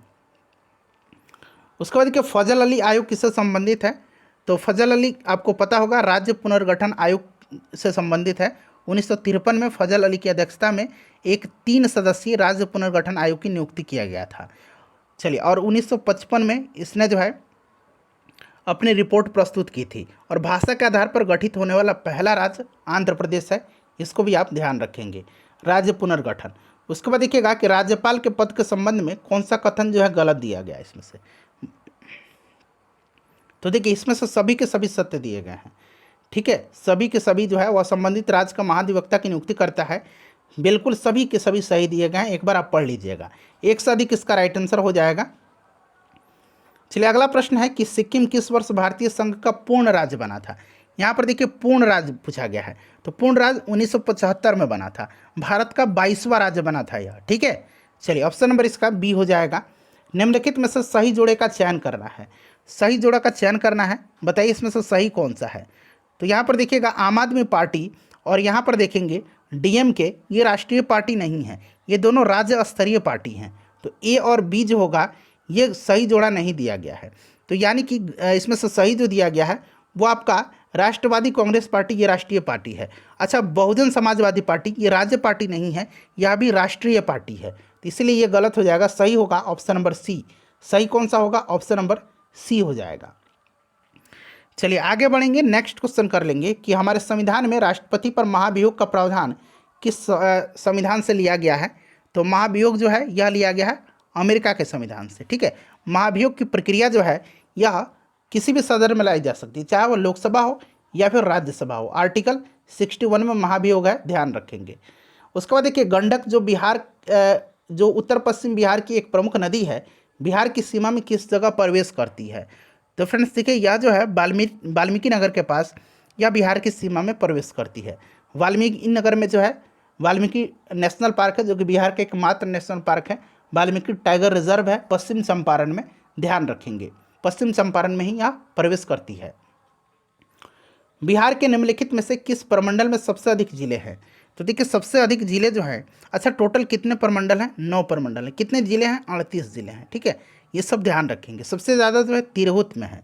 उसके बाद देखिए फजल अली आयोग किससे संबंधित है। तो फजल अली आपको पता होगा राज्य पुनर्गठन आयोग से संबंधित है। 1953 में फजल अली की अध्यक्षता में एक 3 सदस्यीय राज्य पुनर्गठन आयोग की नियुक्ति किया गया था। चलिए, और 1955 में इसने जो है अपनी रिपोर्ट प्रस्तुत की थी। और भाषा के आधार पर गठित होने वाला पहला राज्य आंध्र प्रदेश है, इसको भी आप ध्यान रखेंगे, राज्य पुनर्गठन। उसके बाद देखिएगा कि राज्यपाल के पद के संबंध में कौन सा कथन जो है गलत दिया गया है इसमें से। तो देखिए, इसमें से सभी के सभी सत्य दिए गए हैं, ठीक है, सभी के सभी जो है वह संबंधित राज्य का महाधिवक्ता की नियुक्ति करता है। बिल्कुल सभी के सभी सही दिए गए हैं, एक बार आप पढ़ लीजिएगा। एक से अधिक इसका राइट आंसर हो जाएगा। चलिए, अगला प्रश्न है कि सिक्किम किस वर्ष भारतीय संघ का पूर्ण राज्य बना था। यहाँ पर देखिए पूर्ण राज्य पूछा गया है, तो पूर्ण राज्य 1975 में बना था। भारत का 22वां राज्य बना था यह, ठीक है। चलिए, ऑप्शन नंबर इसका बी हो जाएगा। निम्नलिखित में से सही जोड़े का चयन करना है, सही जोड़ा का चयन करना है। बताइए इसमें से सही कौन सा है। तो यहाँ पर देखिएगा आम आदमी पार्टी और यहाँ पर देखेंगे डीएमके, ये राष्ट्रीय पार्टी नहीं है, ये दोनों राज्य स्तरीय पार्टी हैं। तो ए और बी जो होगा ये सही जोड़ा नहीं दिया गया है। तो यानी कि इसमें से सही जो दिया गया है वो आपका राष्ट्रवादी कांग्रेस पार्टी, ये राष्ट्रीय पार्टी है। अच्छा, बहुजन समाजवादी पार्टी ये राज्य पार्टी नहीं है, यह भी राष्ट्रीय पार्टी है, तो इसलिए ये गलत हो जाएगा। सही होगा ऑप्शन नंबर सी। सही कौन सा होगा, ऑप्शन नंबर सी हो जाएगा। चलिए आगे बढ़ेंगे, नेक्स्ट क्वेश्चन कर लेंगे कि हमारे संविधान में राष्ट्रपति पर महाभियोग का प्रावधान किस संविधान से लिया गया है। तो महाभियोग जो है यह लिया गया है अमेरिका के संविधान से, ठीक है। महाभियोग की प्रक्रिया जो है यह किसी भी सदन में लाई जा सकती है, चाहे वो लोकसभा हो या फिर राज्यसभा हो। आर्टिकल 61 में महाभियोग है, ध्यान रखेंगे। उसके बाद देखिए गंडक जो बिहार जो उत्तर पश्चिम बिहार की एक प्रमुख नदी है, बिहार की सीमा में किस जगह प्रवेश करती है। तो फ्रेंड्स देखिए यह जो है वाल्मीकि नगर के पास, यह बिहार की सीमा में प्रवेश करती है। वाल्मीकि नगर में जो है वाल्मीकि नेशनल पार्क है, जो कि बिहार का एकमात्र नेशनल पार्क है। वाल्मीकि टाइगर रिजर्व है पश्चिम चंपारण में, ध्यान रखेंगे, पश्चिम चंपारण में ही यह प्रवेश करती है। बिहार के निम्नलिखित में से किस प्रमंडल में सबसे अधिक जिले हैं। तो देखिए सबसे अधिक जिले जो हैं, अच्छा टोटल कितने प्रमंडल हैं, 9 प्रमंडल हैं। कितने जिले हैं, 38 जिले हैं, ठीक है। ये सब ध्यान रखेंगे। सबसे ज़्यादा जो है तिरहुत में है,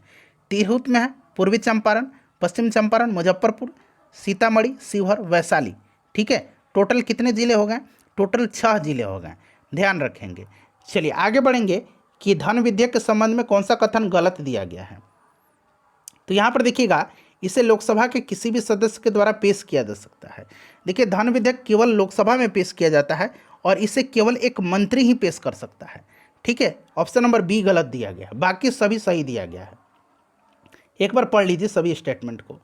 तिरहुत में है, पूर्वी चंपारण, पश्चिम चंपारण, मुजफ्फरपुर, सीतामढ़ी, शिवहर, वैशाली, ठीक है। टोटल कितने जिले हो गए, टोटल 6 जिले हो गए, ध्यान रखेंगे। चलिए आगे बढ़ेंगे कि धन विधेयक के संबंध में कौन सा कथन गलत दिया गया है। तो यहाँ पर देखिएगा इसे लोकसभा के किसी भी सदस्य के द्वारा पेश किया जा सकता है। देखिए धन विधेयक केवल लोकसभा में पेश किया जाता है और इसे केवल एक मंत्री ही पेश कर सकता है, ठीक है। ऑप्शन नंबर बी गलत दिया गया है, बाकी सभी सही दिया गया है। एक बार पढ़ लीजिए सभी स्टेटमेंट को।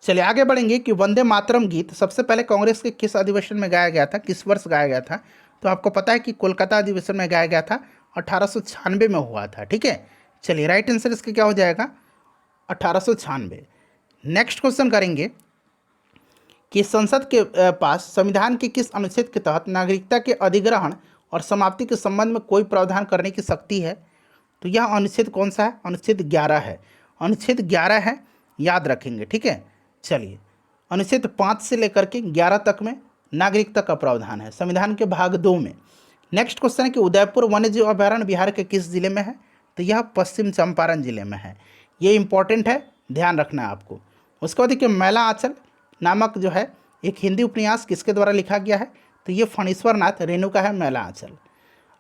चलिए आगे बढ़ेंगे कि वंदे मातरम गीत सबसे पहले कांग्रेस के किस अधिवेशन में गाया गया था, किस वर्ष गाया गया था। तो आपको पता है कि कोलकाता अधिवेशन में गाया गया था, 1896 में हुआ था, ठीक है। चलिए राइट आंसर इसका क्या हो जाएगा, 1896। नेक्स्ट क्वेश्चन करेंगे कि संसद के पास संविधान के किस अनुच्छेद के तहत नागरिकता के अधिग्रहण और समाप्ति के संबंध में कोई प्रावधान करने की शक्ति है। तो यह अनुच्छेद कौन सा है, अनुच्छेद 11 है, अनुच्छेद 11 है, याद रखेंगे, ठीक है। चलिए अनुच्छेद 5 से लेकर के 11 तक में नागरिकता का प्रावधान है संविधान के भाग 2 में। नेक्स्ट क्वेश्चन है कि उदयपुर वन्यजीव अभयारण्य बिहार के किस जिले में है। तो यह पश्चिम चंपारण जिले में है, ये इंपॉर्टेंट है, ध्यान रखना है आपको। उसके बाद देखिए मैला आंचल नामक जो है एक हिंदी उपन्यास किसके द्वारा लिखा गया है। तो ये फणीश्वर नाथ रेणु का है मैला आंचल।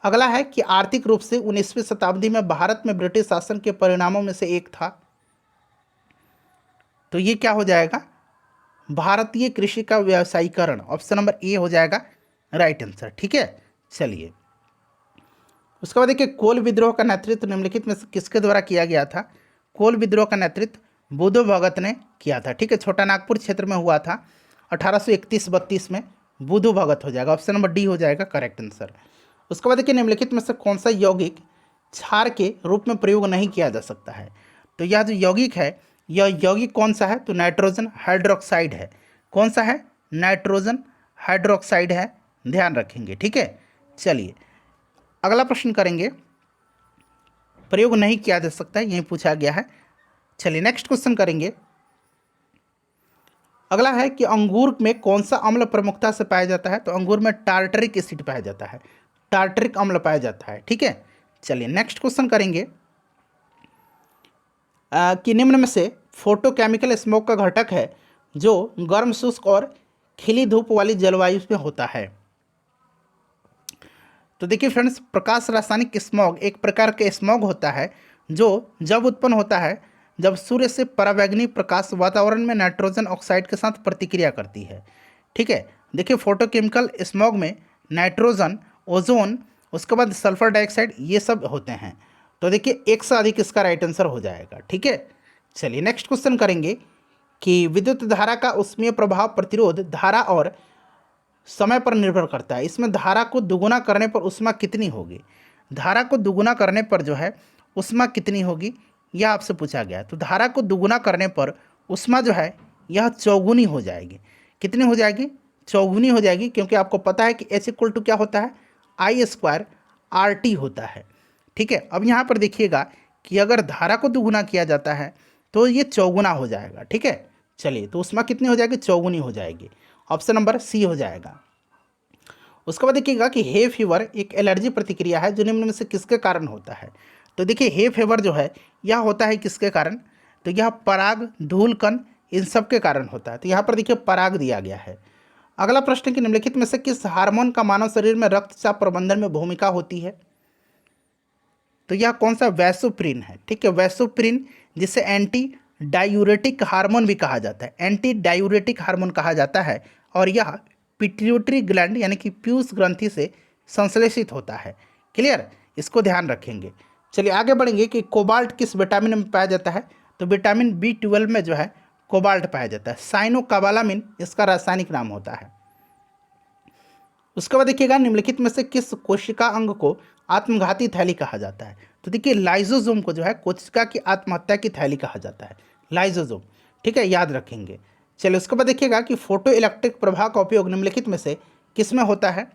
अगला है कि आर्थिक रूप से 19वीं शताब्दी में भारत में ब्रिटिश शासन के परिणामों में से एक था। तो ये क्या हो जाएगा, भारतीय कृषि का व्यावसायीकरण। ऑप्शन नंबर ए हो जाएगा राइट आंसर, ठीक है। चलिए उसके बाद देखिए कोल विद्रोह का नेतृत्व निम्नलिखित में से किसके द्वारा किया गया था। कोल विद्रोह का नेतृत्व बुद्धो भगत ने किया था, ठीक है। छोटा नागपुर क्षेत्र में हुआ था 1831-32 में, बुद्धो भगत हो जाएगा, ऑप्शन नंबर डी हो जाएगा करेक्ट आंसर। उसके बाद देखिए निम्नलिखित में से कौन सा यौगिक क्षार के रूप में प्रयोग नहीं किया जा सकता है। तो यह जो यौगिक है यह यौगिक कौन सा है, तो नाइट्रोजन हाइड्रोक्साइड है। कौन सा है, नाइट्रोजन हाइड्रोक्साइड है, ध्यान रखेंगे, ठीक है। चलिए अगला प्रश्न करेंगे, प्रयोग नहीं किया जा सकता है, यही पूछा गया है। चलिए नेक्स्ट क्वेश्चन करेंगे अगला है कि अंगूर में कौन सा अम्ल प्रमुखता से पाया जाता है, तो अंगूर में टार्टरिक एसिड पाया जाता है, टार्टरिक अम्ल पाया जाता है। ठीक है, चलिए नेक्स्ट क्वेश्चन करेंगे कि निम्न में से फोटोकेमिकल स्मोक का घटक है जो गर्म, शुष्क और खिली धूप वाली जलवायु में होता है। तो देखिए फ्रेंड्स, प्रकाश रासायनिक स्मॉग एक प्रकार का स्मॉग होता है जो जब उत्पन्न होता है जब सूर्य से परावैंगनी प्रकाश वातावरण में नाइट्रोजन ऑक्साइड के साथ प्रतिक्रिया करती है। ठीक है, देखिए फोटोकेमिकल स्मॉग में नाइट्रोजन, ओजोन, उसके बाद सल्फर डाइऑक्साइड, ये सब होते हैं। तो देखिए एक से अधिक इसका राइट आंसर हो जाएगा। ठीक है, चलिए नेक्स्ट क्वेश्चन करेंगे कि विद्युत धारा का ऊष्मीय प्रभाव प्रतिरोध धारा और समय पर निर्भर करता है। इसमें धारा को दुगुना करने पर ऊष्मा कितनी होगी, धारा को दुगुना करने पर जो है ऊष्मा कितनी होगी, यह आपसे पूछा गया है। तो धारा को दुगुना करने पर ऊष्मा जो है यह चौगुनी हो जाएगी। कितनी हो जाएगी, चौगुनी हो जाएगी, क्योंकि आपको पता है कि H इक्वल टू क्या होता है, I² RT होता है। ठीक है, अब यहाँ पर देखिएगा कि अगर धारा को दुगुना किया जाता है तो ये चौगुना हो जाएगा। ठीक है, चलिए तो ऊष्मा कितनी हो जाएगी, चौगुनी हो जाएगी। ऑप्शन नंबर सी हो जाएगा। उसके बाद देखिएगा कि हे फीवर एक एलर्जी प्रतिक्रिया है जो निम्न में से किसके कारण होता है। तो देखिए हे फीवर जो है यह होता है किसके कारण, तो यह पराग, धूल कण, इन सब के कारण होता है। तो यहाँ पर देखिए पराग दिया गया है। अगला प्रश्न कि निम्नलिखित में से किस हार्मोन का मानव शरीर में रक्तचाप प्रबंधन में भूमिका होती है, तो यह कौन सा, वैसोप्रिन है। ठीक है, वैसोप्रिन जिसे एंटी डायूरेटिक हार्मोन भी कहा जाता है, एंटी डायूरेटिक हार्मोन कहा जाता है, और यह पिट्यूटरी ग्लैंड यानी कि पीयूष ग्रंथि से संश्लेषित होता है। क्लियर, इसको ध्यान रखेंगे। चलिए आगे बढ़ेंगे कि कोबाल्ट किस विटामिन में पाया जाता है, तो विटामिन B12 में जो है कोबाल्ट पाया जाता है। साइनोकोबालामिन इसका रासायनिक नाम होता है। उसके बाद देखिएगा निम्नलिखित में से किस कोशिका अंग को आत्मघाती थैली कहा जाता है, तो देखिए लाइजोसोम को जो है कोशिका की आत्महत्या की थैली कहा जाता है, लाइजोसोम। ठीक है, याद रखेंगे। चलिए उसके बाद देखिएगा कि फोटो इलेक्ट्रिक प्रभाव का उपयोग निम्नलिखित में से किस में होता है,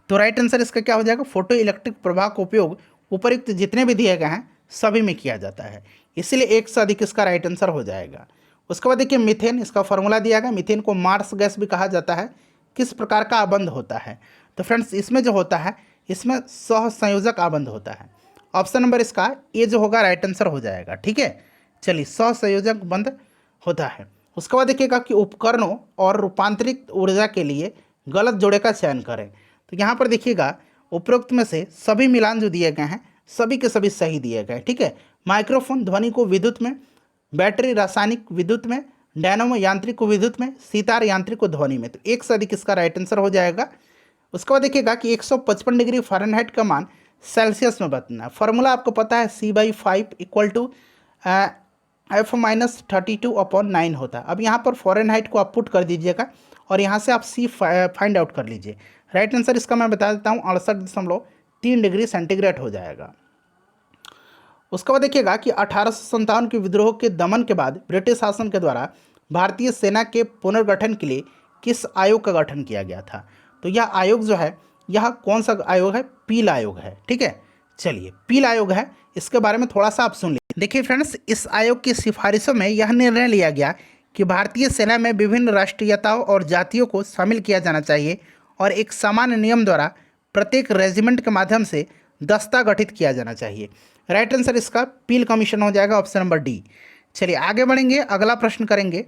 तो राइट आंसर इसका क्या हो जाएगा, फोटो इलेक्ट्रिक प्रभाव का उपयोग उपयुक्त जितने भी दिए गए हैं सभी में किया जाता है, इसीलिए एक से अधिक इसका राइट आंसर हो जाएगा। उसके बाद देखिए मीथेन, इसका फॉर्मूला दिया गया। मीथेन को मार्स गैस भी कहा जाता है। किस प्रकार का आबंध होता है, तो फ्रेंड्स इसमें जो होता है इसमें सहसंयोजक आबंध होता है। ऑप्शन नंबर इसका ए जो होगा राइट आंसर हो जाएगा। ठीक है, चलिए सहसंयोजक बंध होता है। उसके बाद देखिएगा कि उपकरणों और रूपांतरित ऊर्जा के लिए गलत जोड़े का चयन करें। तो यहाँ पर देखिएगा उपरोक्त में से सभी मिलान जो दिए गए हैं सभी के सभी सही दिए गए। ठीक है, माइक्रोफोन ध्वनि को विद्युत में, बैटरी रासायनिक विद्युत में, डायनामो यांत्रिक को विद्युत में, सितार यांत्रिक को ध्वनि में। तो एक से अधिक इसका राइट आंसर हो जाएगा। उसके बाद देखिएगा कि 155 डिग्री फ़ारेनहाइट का मान सेल्सियस में बताना है। फॉर्मूला आपको पता है C/5 इक्वल टू F-32/9 होता है। अब यहाँ पर फ़ारेनहाइट को आप पुट कर दीजिएगा और यहाँ से आप C फाइंड आउट कर लीजिए। राइट आंसर इसका मैं बता देता हूँ 68.3 डिग्री सेंटीग्रेड हो जाएगा। उसके बाद देखिएगा कि 1857 के विद्रोह के दमन के बाद ब्रिटिश शासन के द्वारा भारतीय सेना के पुनर्गठन के लिए किस आयोग का गठन किया गया था, तो यह आयोग जो है यह कौन सा आयोग है, पील आयोग है। ठीक है, चलिए पील आयोग है, इसके बारे में थोड़ा सा आप सुन लीजिए। देखिए फ्रेंड्स, इस आयोग की सिफारिशों में यह निर्णय लिया गया कि भारतीय सेना में विभिन्न राष्ट्रीयताओं और जातियों को शामिल किया जाना चाहिए और एक सामान्य नियम द्वारा प्रत्येक रेजिमेंट के माध्यम से दस्ता गठित किया जाना चाहिए। राइट आंसर इसका पील कमीशन हो जाएगा, ऑप्शन नंबर डी। चलिए आगे बढ़ेंगे, अगला प्रश्न करेंगे।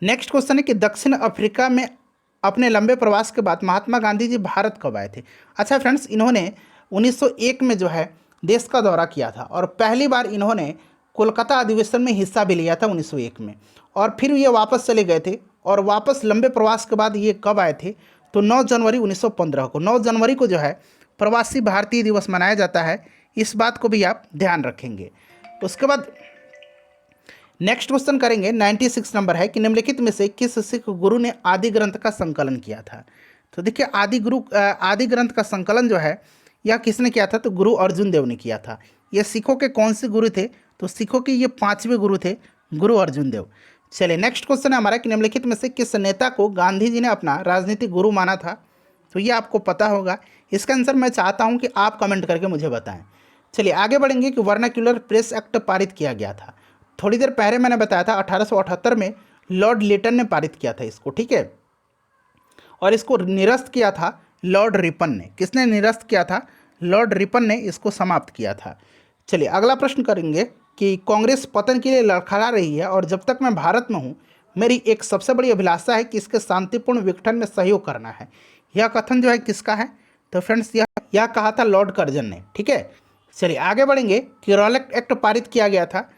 नेक्स्ट क्वेश्चन है कि दक्षिण अफ्रीका में अपने लंबे प्रवास के बाद महात्मा गांधी जी भारत कब आए थे। अच्छा फ्रेंड्स, इन्होंने 1901 में जो है देश का दौरा किया था और पहली बार इन्होंने कोलकाता अधिवेशन में हिस्सा भी लिया था 1901 में, और फिर ये वापस चले गए थे। और वापस लंबे प्रवास के बाद ये कब आए थे, तो 9 जनवरी 1915 को, 9 जनवरी को जो है प्रवासी भारतीय दिवस मनाया जाता है। इस बात को भी आप ध्यान रखेंगे। उसके बाद नेक्स्ट क्वेश्चन करेंगे, 96 नंबर है कि निम्नलिखित में से किस सिख गुरु ने आदि ग्रंथ का संकलन किया था। तो देखिए आदि ग्रंथ का संकलन जो है यह किसने किया था, तो गुरु अर्जुन देव ने किया था। ये सिखों के कौन से गुरु थे, तो सिखों के ये 5वें गुरु थे, गुरु अर्जुन देव। चलिए नेक्स्ट क्वेश्चन है हमारा कि निम्नलिखित में से किस नेता को गांधी जी ने अपना राजनीतिक गुरु माना था, तो ये आपको पता होगा। इसका आंसर मैं चाहता हूँ कि आप कमेंट करके मुझे बताएं। चलिए आगे बढ़ेंगे कि वर्नाक्यूलर प्रेस एक्ट पारित किया गया था, थोड़ी देर पहले मैंने बताया था 1878 में लॉर्ड लिटन ने पारित किया था इसको, ठीक है। और इसको निरस्त किया था लॉर्ड रिपन ने। किसने निरस्त किया था? लॉर्ड रिपन ने इसको समाप्त किया था। चलिए अगला प्रश्न करेंगे कि कांग्रेस पतन के लिए लड़खड़ा रही है और जब तक मैं भारत में हूँ मेरी एक सबसे बड़ी अभिलाषा है कि इसके शांतिपूर्ण विघटन में सहयोग करना है। यह कथन जो है किसका है? तो फ्रेंड्स यह कहा था लॉर्ड कर्जन ने, ठीक है। चलिए आगे बढ़ेंगे कि रॉलेट एक्ट पारित किया गया था।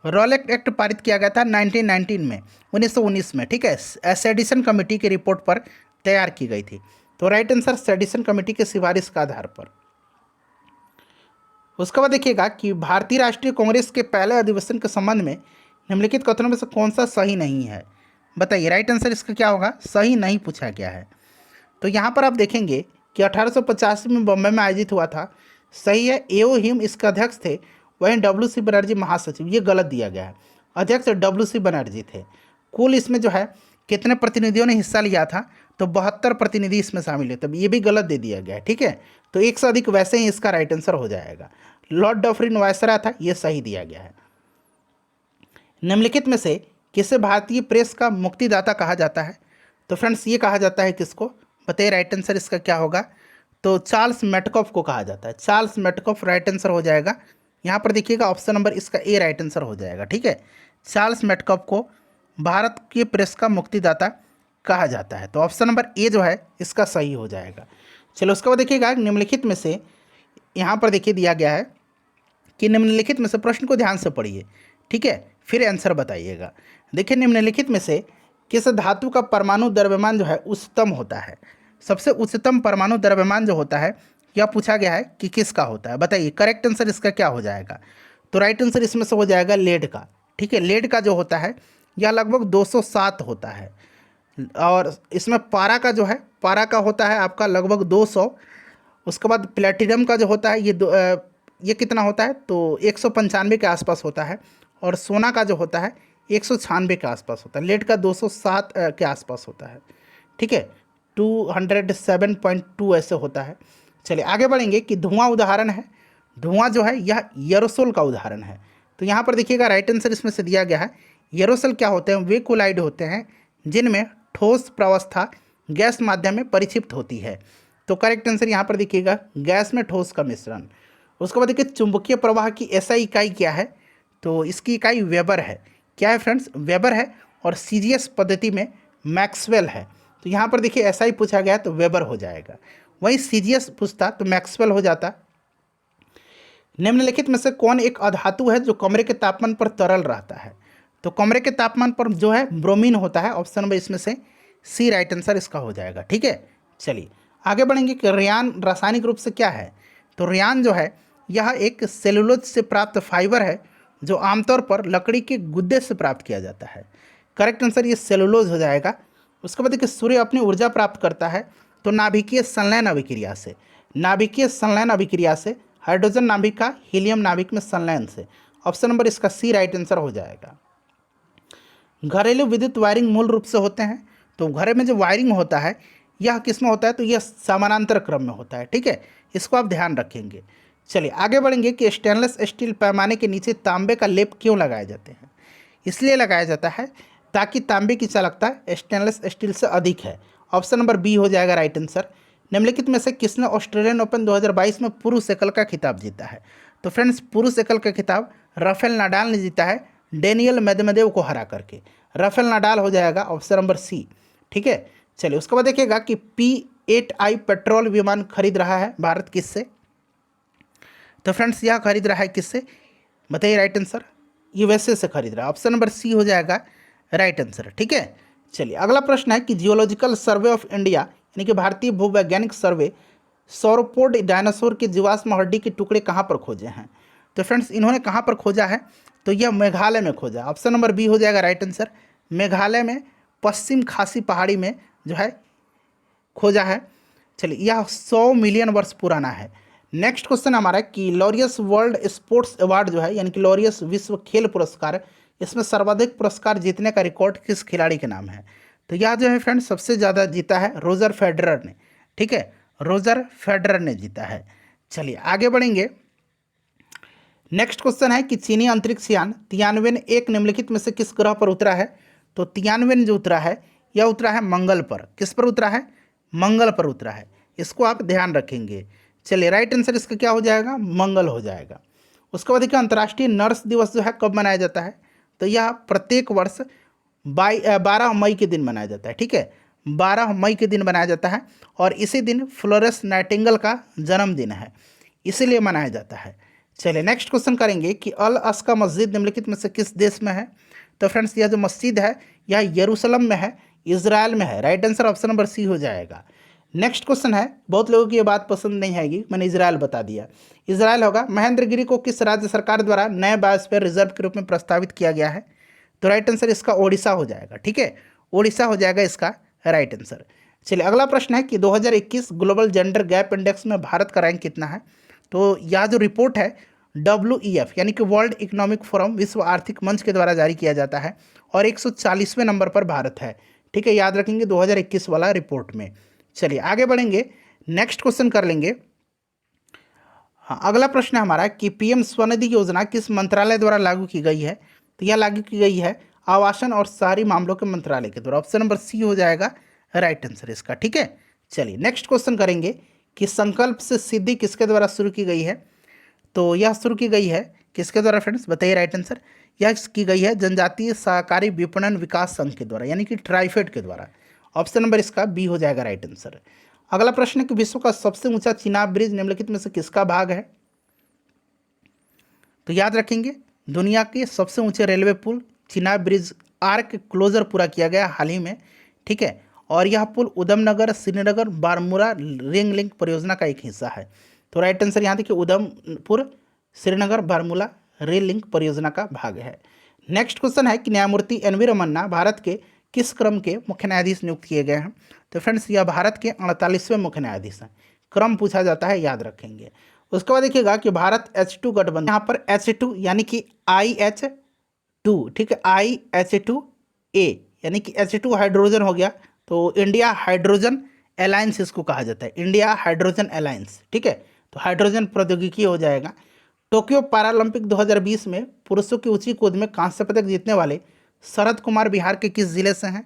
रॉलेट एक्ट पारित किया गया था 1919 में, 1919 में, ठीक है। सेडिशन कमेटी की रिपोर्ट पर तैयार की गई थी। तो राइट आंसर सेडिशन कमेटी के सिफारिश का आधार पर। उसके बाद देखिएगा कि भारतीय राष्ट्रीय कांग्रेस के पहले अधिवेशन के संबंध में निम्नलिखित कथनों में से कौन सा सही नहीं है? बताइए, राइट आंसर इसका क्या होगा? सही नहीं पूछा गया है। तो यहाँ पर आप देखेंगे कि 1885 में बॉम्बे में आयोजित हुआ था, सही है। एओ हिम इसके अध्यक्ष थे, वहीं डब्ल्यू.सी. बनर्जी महासचिव, ये गलत दिया गया है। अध्यक्ष डब्ल्यू.सी. बनर्जी थे। कुल इसमें जो है कितने प्रतिनिधियों ने हिस्सा लिया था? तो 72 प्रतिनिधि इसमें शामिल है, तब ये भी गलत दे दिया गया है, ठीक है। तो एक से अधिक वैसे ही इसका राइट आंसर हो जाएगा। लॉर्ड डफरिन वायसराय था, ये सही दिया गया है। निम्नलिखित में से किसे भारतीय प्रेस का मुक्तिदाता कहा जाता है? तो फ्रेंड्स ये कहा जाता है किसको? बताइए, राइट आंसर इसका क्या होगा? तो चार्ल्स मेटकॉफ को कहा जाता है। चार्ल्स मेटकॉफ राइट आंसर हो जाएगा। यहाँ पर देखिएगा ऑप्शन नंबर इसका ए राइट आंसर हो जाएगा, ठीक है। चार्ल्स मेटकॉफ को भारत की प्रेस का मुक्तिदाता कहा जाता है। तो ऑप्शन नंबर ए जो है इसका सही हो जाएगा। चलो उसके बाद देखिएगा निम्नलिखित में से, यहाँ पर देखिए दिया गया है कि निम्नलिखित में से प्रश्न को ध्यान से पढ़िए, ठीक है, फिर आंसर बताइएगा। देखिए निम्नलिखित में से किस धातु का परमाणु द्रव्यमान जो है उच्चतम होता है? सबसे उच्चतम परमाणु द्रव्यमान जो होता है यह पूछा गया है कि किसका होता है? बताइए, करेक्ट आंसर इसका क्या हो जाएगा? तो राइट आंसर इसमें से हो जाएगा लेड का, ठीक है। लेड का जो होता है यह लगभग 207 होता है। और इसमें पारा का जो है, पारा का होता है आपका लगभग 200। उसके बाद प्लेटिनम का जो होता है ये कितना होता है? तो 195 के आसपास होता है। और सोना का जो होता है 196 के आसपास होता है। लेड का 207 के आसपास होता है, ठीक है। 207.2 ऐसे होता है। चलिए आगे बढ़ेंगे कि धुआं उदाहरण है। धुआं जो है यह एरोसोल का उदाहरण है। तो यहाँ पर देखिएगा राइट आंसर इसमें से दिया गया है। एरोसोल क्या होते हैं? वे कोलाइड होते हैं जिनमें ठोस प्रावस्था गैस माध्यम में परिक्षिप्त होती है। तो करेक्ट आंसर यहाँ पर देखिएगा गैस में ठोस का मिश्रण। उसके बाद देखिए चुंबकीय प्रवाह की एसआई इकाई क्या है? तो इसकी इकाई वेबर है। क्या है फ्रेंड्स? वेबर है। और सीजीएस पद्धति में मैक्सवेल है। तो यहाँ पर देखिए एसआई पूछा गया तो वेबर हो जाएगा, वहीं सीजीएस पूछता तो मैक्सवेल हो जाता। निम्नलिखित में से कौन एक अधातु है जो कमरे के तापमान पर तरल रहता है? तो कमरे के तापमान पर जो है ब्रोमीन होता है। ऑप्शन नंबर इसमें से सी राइट आंसर इसका हो जाएगा, ठीक है। चलिए आगे बढ़ेंगे कि रेयान रासायनिक रूप से क्या है? तो रेयान जो है यह एक सेलुलोज से प्राप्त फाइबर है जो आमतौर पर लकड़ी के गुद्दे से प्राप्त किया जाता है। करेक्ट आंसर ये सेलुलोज हो जाएगा। उसके बाद देखिए सूर्य अपनी ऊर्जा प्राप्त करता है तो नाभिकीय संलयन अभिक्रिया से। नाभिकीय संलयन अभिक्रिया से हाइड्रोजन नाभिक का हीलियम नाभिक में संलयन से। ऑप्शन नंबर इसका सी राइट आंसर हो जाएगा। घरेलू विद्युत वायरिंग मूल रूप से होते हैं। तो घरे में जो वायरिंग होता है यह किस में होता है? तो यह समानांतर क्रम में होता है, ठीक है। इसको आप ध्यान रखेंगे। चलिए आगे बढ़ेंगे कि स्टेनलेस स्टील पैमाने के नीचे तांबे का लेप क्यों लगाए जाते हैं? इसलिए लगाया जाता है ताकि तांबे की चालकता स्टेनलेस स्टील से अधिक है। ऑप्शन नंबर बी हो जाएगा राइट आंसर। निम्नलिखित में से किसने ऑस्ट्रेलियन ओपन 2022 में पुरुष एकल का खिताब जीता है? तो फ्रेंड्स पुरुष एकल का खिताब राफेल नाडाल ने जीता है डेनियल मेदवेदेव को हरा करके। राफेल नाडाल हो जाएगा ऑप्शन नंबर सी, ठीक है। चलिए उसके बाद देखिएगा कि P-8I पेट्रोल विमान खरीद रहा है भारत किससे? तो फ्रेंड्स यह खरीद रहा है किससे? बताइए राइट आंसर। यूएसए से खरीद रहा है। ऑप्शन नंबर सी हो जाएगा राइट आंसर, ठीक है। चलिए अगला प्रश्न है कि जियोलॉजिकल सर्वे ऑफ इंडिया यानी कि भारतीय भूवैज्ञानिक सर्वे सौरोपोड डायनासोर के जीवाश्म हड्डी के टुकड़े कहाँ पर खोजे हैं? तो फ्रेंड्स इन्होंने कहाँ पर खोजा है? तो यह मेघालय में खोजा। ऑप्शन नंबर बी हो जाएगा राइट आंसर। मेघालय में पश्चिम खासी पहाड़ी में जो है खोजा है। चलिए यह 100 मिलियन वर्ष पुराना है। नेक्स्ट क्वेश्चन हमारा है कि लॉरियस वर्ल्ड स्पोर्ट्स अवार्ड जो है यानी कि लॉरियस विश्व खेल पुरस्कार, इसमें सर्वाधिक पुरस्कार जीतने का रिकॉर्ड किस खिलाड़ी के नाम है? तो यह जो है फ्रेंड्स सबसे ज़्यादा जीता है रोजर फेडरर ने, ठीक है। रोजर फेडरर ने जीता है। चलिए आगे बढ़ेंगे। नेक्स्ट क्वेश्चन है कि चीनी अंतरिक्ष यान तियानवेन एक निम्नलिखित में से किस ग्रह पर उतरा है। तो तियानवेन जो उतरा है यह उतरा है मंगल पर। किस पर उतरा है? मंगल पर उतरा है। इसको आप ध्यान रखेंगे। चलिए राइट आंसर इसका क्या हो जाएगा? मंगल हो जाएगा। उसके बाद देखिए अंतर्राष्ट्रीय नर्स दिवस जो है कब मनाया जाता है। तो यह प्रत्येक वर्ष 12 मई के दिन मनाया जाता है। ठीक है, 12 मई के दिन मनाया जाता है और इसी दिन फ्लोरेंस नाइटिंगेल का जन्मदिन है, इसीलिए मनाया जाता है। चलिए नेक्स्ट क्वेश्चन करेंगे कि अल अस्का मस्जिद निम्नलिखित में से किस देश में है। तो फ्रेंड्स यह जो मस्जिद है यह यरूशलेम में है, इजराइल में है। Right answer option number C हो जाएगा। नेक्स्ट क्वेश्चन है, बहुत लोगों की ये बात पसंद नहीं आएगी, मैंने इजराइल बता दिया, इजराइल होगा। महेंद्रगिरी को किस राज्य सरकार द्वारा नए बायोस्फीयर रिजर्व के रूप में प्रस्तावित किया गया है। तो राइट आंसर इसका ओडिशा हो जाएगा। ठीक है, ओडिशा हो जाएगा इसका राइट आंसर। चलिए अगला प्रश्न है कि 2021 ग्लोबल जेंडर गैप इंडेक्स में भारत का रैंक कितना है। तो यह जो रिपोर्ट है WEF यानी कि वर्ल्ड इकोनॉमिक फोरम, विश्व आर्थिक मंच के द्वारा जारी किया जाता है और 140वें नंबर पर भारत है। ठीक है, याद रखेंगे 2021 वाला रिपोर्ट में। चलिए आगे बढ़ेंगे, नेक्स्ट क्वेश्चन कर लेंगे। हाँ, अगला प्रश्न है हमारा कि PM स्वनिधि योजना किस मंत्रालय द्वारा लागू की गई है। तो यह लागू की गई है आवासन और शहरी मामलों के मंत्रालय के द्वारा। ऑप्शन नंबर सी हो जाएगा राइट आंसर इसका। ठीक है, चलिए नेक्स्ट क्वेश्चन करेंगे कि संकल्प से सिद्धि किसके द्वारा शुरू की गई है। तो यह शुरू की गई है किसके द्वारा फ्रेंड्स, बताइए राइट आंसर। यह की गई है जनजातीय सहकारी विपणन विकास संघ के द्वारा, यानी कि ट्राइफेड के द्वारा। ऑप्शन नंबर इसका बी हो जाएगा राइट आंसर। अगला प्रश्न है कि विश्व का सबसे ऊंचा चिनाब ब्रिज निम्नलिखित में से किसका भाग है। तो याद रखेंगे दुनिया के सबसे ऊंचे रेलवे पुल चिनाब ब्रिज आर्क क्लोजर पूरा किया गया हाल ही में। ठीक है, और यह पुल उधमनगर श्रीनगर बारमूला रिंग लिंक परियोजना का एक हिस्सा है। तो राइट आंसर यहाँ देखिए उधमपुर श्रीनगर बारमूला रेल लिंक परियोजना का भाग है। नेक्स्ट क्वेश्चन है कि न्यायमूर्ति NV रमन्ना भारत के किस क्रम के मुख्य न्यायाधीश नियुक्त किए गए हैं। तो फ्रेंड्स यह भारत के 48वें मुख्य न्यायाधीश हैं। क्रम पूछा जाता है, याद रखेंगे। उसके बाद देखिएगा कि भारत H2 गठबंधन, यहाँ पर H2 यानी कि IH2, ठीक है, IH2A यानी कि H2 हाइड्रोजन हो गया। तो इंडिया हाइड्रोजन अलायंस इसको कहा जाता है, इंडिया हाइड्रोजन अलायंस। ठीक है, तो हाइड्रोजन प्रौद्योगिकी हो जाएगा। टोक्यो पैरालंपिक 2020 में पुरुषों की ऊंची कूद में कांस्य पदक जीतने वाले शरद कुमार बिहार के किस जिले से हैं।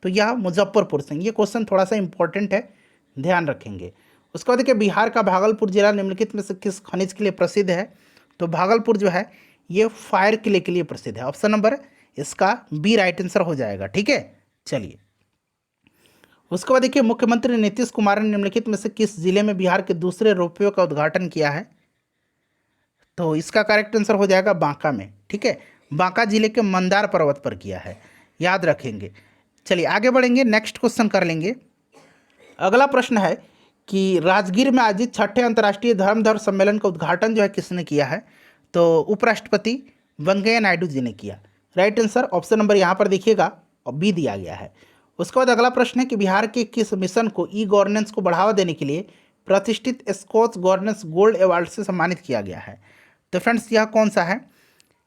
तो यह मुजफ्फरपुर से। ये क्वेश्चन थोड़ा सा इंपॉर्टेंट है, ध्यान रखेंगे। उसके बाद देखिए बिहार का भागलपुर जिला निम्नलिखित में से किस खनिज के लिए प्रसिद्ध है। तो भागलपुर जो है ये फायर किले के लिए प्रसिद्ध है। ऑप्शन नंबर इसका बी राइट आंसर हो जाएगा। ठीक है, चलिए उसके बाद देखिए मुख्यमंत्री नीतीश कुमार ने निम्नलिखित में से किस जिले में बिहार के दूसरे रोपवे का उद्घाटन किया है। तो इसका करेक्ट आंसर हो जाएगा बांका में। ठीक है, बांका जिले के मंदार पर्वत पर किया है, याद रखेंगे। चलिए आगे बढ़ेंगे, नेक्स्ट क्वेश्चन कर लेंगे। अगला प्रश्न है कि राजगीर में आयोजित 6ठे अंतर्राष्ट्रीय धर्मधर सम्मेलन का उद्घाटन जो है किसने किया है। तो उपराष्ट्रपति वेंकैया नायडू जी ने किया। राइट आंसर ऑप्शन नंबर यहाँ पर देखिएगा और बी दिया गया है। उसके बाद अगला प्रश्न है कि बिहार के किस मिशन को गवर्नेंस को बढ़ावा देने के लिए प्रतिष्ठित स्कॉच गवर्नेंस गोल्ड अवार्ड से सम्मानित किया गया है। तो फ्रेंड्स यह कौन सा है,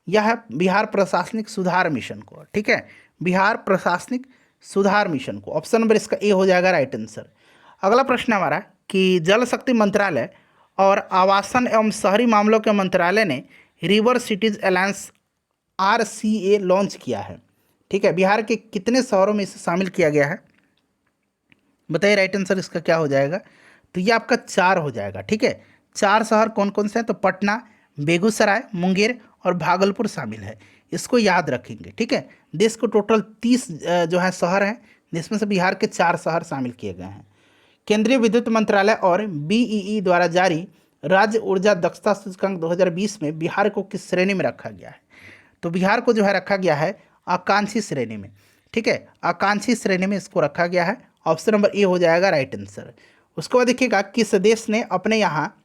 यह है बिहार प्रशासनिक सुधार मिशन को। ठीक है, बिहार प्रशासनिक सुधार मिशन को। ऑप्शन नंबर इसका ए हो जाएगा राइट आंसर। अगला प्रश्न हमारा कि जल शक्ति मंत्रालय और आवासन एवं शहरी मामलों के मंत्रालय ने river cities alliance RCA launch किया है। ठीक है, बिहार के कितने शहरों में इसे शामिल किया गया है, बताइए राइट आंसर इसका क्या हो जाएगा। तो ये आपका 4 हो जाएगा। ठीक है, 4 शहर कौन कौन से हैं। तो पटना, बेगूसराय, मुंगेर और भागलपुर शामिल है, इसको याद रखेंगे। ठीक है, देश को टोटल 30 जो है शहर हैं, जिसमें से बिहार के 4 शहर शामिल किए गए हैं। केंद्रीय विद्युत मंत्रालय और BEE द्वारा जारी राज्य ऊर्जा दक्षता सूचकांक 2020 में बिहार को किस श्रेणी में रखा गया है। तो बिहार को जो है रखा गया है आकांक्षी श्रेणी में। ठीक है, आकांक्षी श्रेणी में इसको रखा गया है। ऑप्शन नंबर ए हो जाएगा राइट आंसर। उसके बाद देखिएगा किस देश ने अपने यहाँ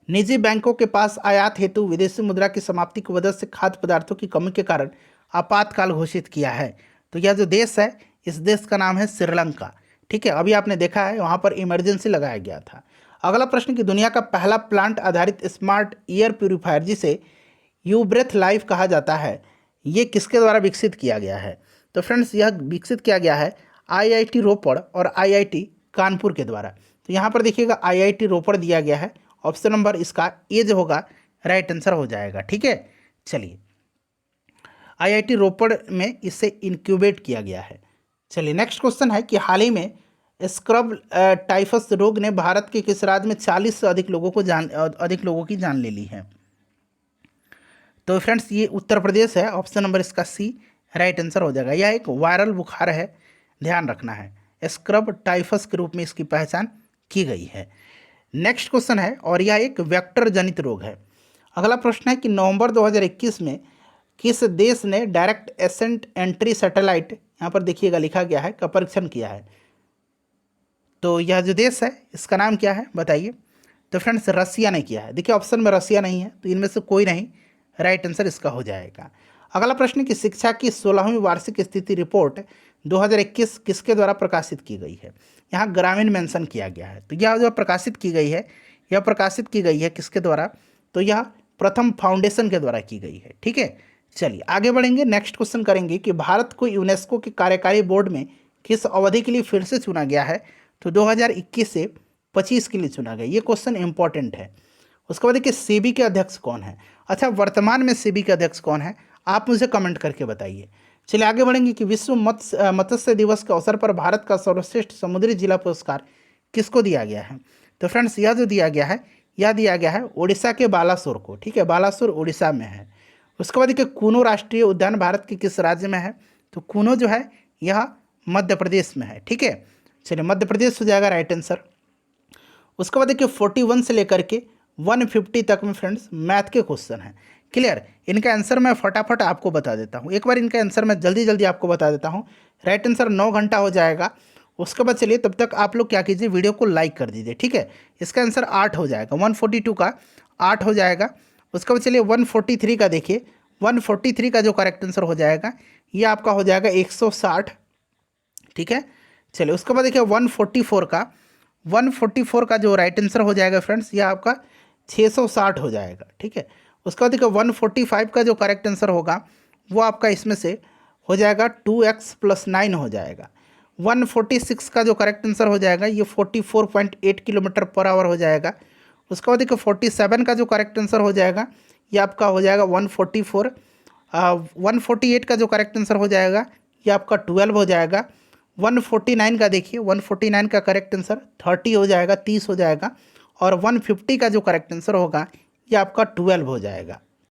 निजी बैंकों के पास आयात हेतु विदेशी मुद्रा की समाप्ति की वजह से खाद्य पदार्थों की कमी के कारण आपातकाल घोषित किया है। तो यह जो देश है, इस देश का नाम है श्रीलंका। ठीक है, अभी आपने देखा है वहाँ पर इमरजेंसी लगाया गया था। अगला प्रश्न कि दुनिया का पहला प्लांट आधारित स्मार्ट एयर प्यूरिफायर जिसे यू ब्रेथ लाइफ कहा जाता है, ये किसके द्वारा विकसित किया गया है। तो फ्रेंड्स यह विकसित किया गया है IIT रोपड़ और IIT कानपुर के द्वारा। तो यहाँ पर देखिएगा IIT रोपड़ दिया गया है। ऑप्शन नंबर इसका ए जो होगा राइट आंसर हो जाएगा। ठीक है, चलिए आईआईटी रोपड़ में इसे इंक्यूबेट किया गया है। चलिए नेक्स्ट क्वेश्चन है कि हाल ही में स्क्रब टाइफस रोग ने भारत के किस राज्य में 40 से अधिक लोगों की जान ले ली है? तो फ्रेंड्स ये उत्तर प्रदेश है, ऑप्शन नंबर इसका सी राइट आंसर हो जाएगा। यह एक वायरल बुखार है, ध्यान रखना है, स्क्रब टाइफस के रूप में इसकी पहचान की गई है। नेक्स्ट क्वेश्चन है और यह एक वेक्टर जनित रोग है। अगला प्रश्न है कि नवंबर 2021 में किस देश ने डायरेक्ट एसेंट एंट्री सैटेलाइट, यहाँ पर देखिएगा लिखा गया है, का परीक्षण किया है? तो यह जो देश है इसका नाम क्या है बताइए? तो फ्रेंड्स रसिया ने किया है। देखिए ऑप्शन में रसिया नहीं है तो इनमें से कोई नहीं, राइट आंसर इसका हो जाएगा। अगला प्रश्न कि शिक्षा की 16वीं वार्षिक स्थिति रिपोर्ट 2021 किसके द्वारा प्रकाशित की गई है? यहाँ ग्रामीण मेंशन किया गया है। तो यह जो प्रकाशित की गई है, यह प्रकाशित की गई है किसके द्वारा? तो यह प्रथम फाउंडेशन के द्वारा की गई है। ठीक है, चलिए आगे बढ़ेंगे। नेक्स्ट क्वेश्चन करेंगे कि भारत को यूनेस्को के कार्यकारी बोर्ड में किस अवधि के लिए फिर से चुना गया है? तो 2021 से 25 के लिए चुना गया। ये क्वेश्चन इंपॉर्टेंट है। उसके बाद देखिए सेबी के अध्यक्ष कौन है? अच्छा, वर्तमान में सेबी के अध्यक्ष कौन है आप मुझे कमेंट करके बताइए। चलिए आगे बढ़ेंगे कि विश्व मत्स्य दिवस के अवसर पर भारत का सर्वश्रेष्ठ समुद्री जिला पुरस्कार किसको दिया गया है? तो फ्रेंड्स यह जो दिया गया है, यह दिया गया है उड़ीसा के बालासोर को। ठीक है, बालासोर उड़ीसा में है। उसके बाद देखिए कूनो राष्ट्रीय उद्यान भारत के किस राज्य में है? तो कूनो जो है यह मध्य प्रदेश में है। ठीक है, चलिए मध्य प्रदेश हो जाएगा राइट आंसर। उसके बाद देखिए 41 से लेकर के 150 तक में फ्रेंड्स मैथ के क्वेश्चन हैं। क्लियर, इनका आंसर मैं फटाफट आपको बता देता हूँ। एक बार इनका आंसर मैं जल्दी जल्दी आपको बता देता हूँ। राइट आंसर 9 घंटा हो जाएगा। उसके बाद चलिए तब तक आप लोग क्या कीजिए, वीडियो को लाइक कर दीजिए। ठीक है, इसका आंसर 8 हो जाएगा, 142 का 8 हो जाएगा। उसके बाद चलिए 143 का देखिए, 143 का जो करेक्ट आंसर हो जाएगा ये आपका हो जाएगा 160। ठीक है, चलिए उसके बाद देखिए 144 का जो राइट आंसर हो जाएगा फ्रेंड्स, ये आपका 660 हो जाएगा। ठीक है, उसके बाद देखिए 145 का जो करेक्ट आंसर होगा वो आपका इसमें से हो जाएगा 2x + 9 हो जाएगा। 146 का जो करेक्ट आंसर हो जाएगा ये 44.8 किलोमीटर पर आवर हो जाएगा। उसके बाद देखिए 47 का जो करेक्ट आंसर हो जाएगा ये आपका हो जाएगा 144। 148 का जो करेक्ट आंसर हो जाएगा ये आपका 12 हो जाएगा। 149 का देखिए, 149 का करेक्ट आंसर 30 हो जाएगा, 30 हो जाएगा। और 150 का जो करेक्ट आंसर होगा ये आपका 12 हो जाएगा।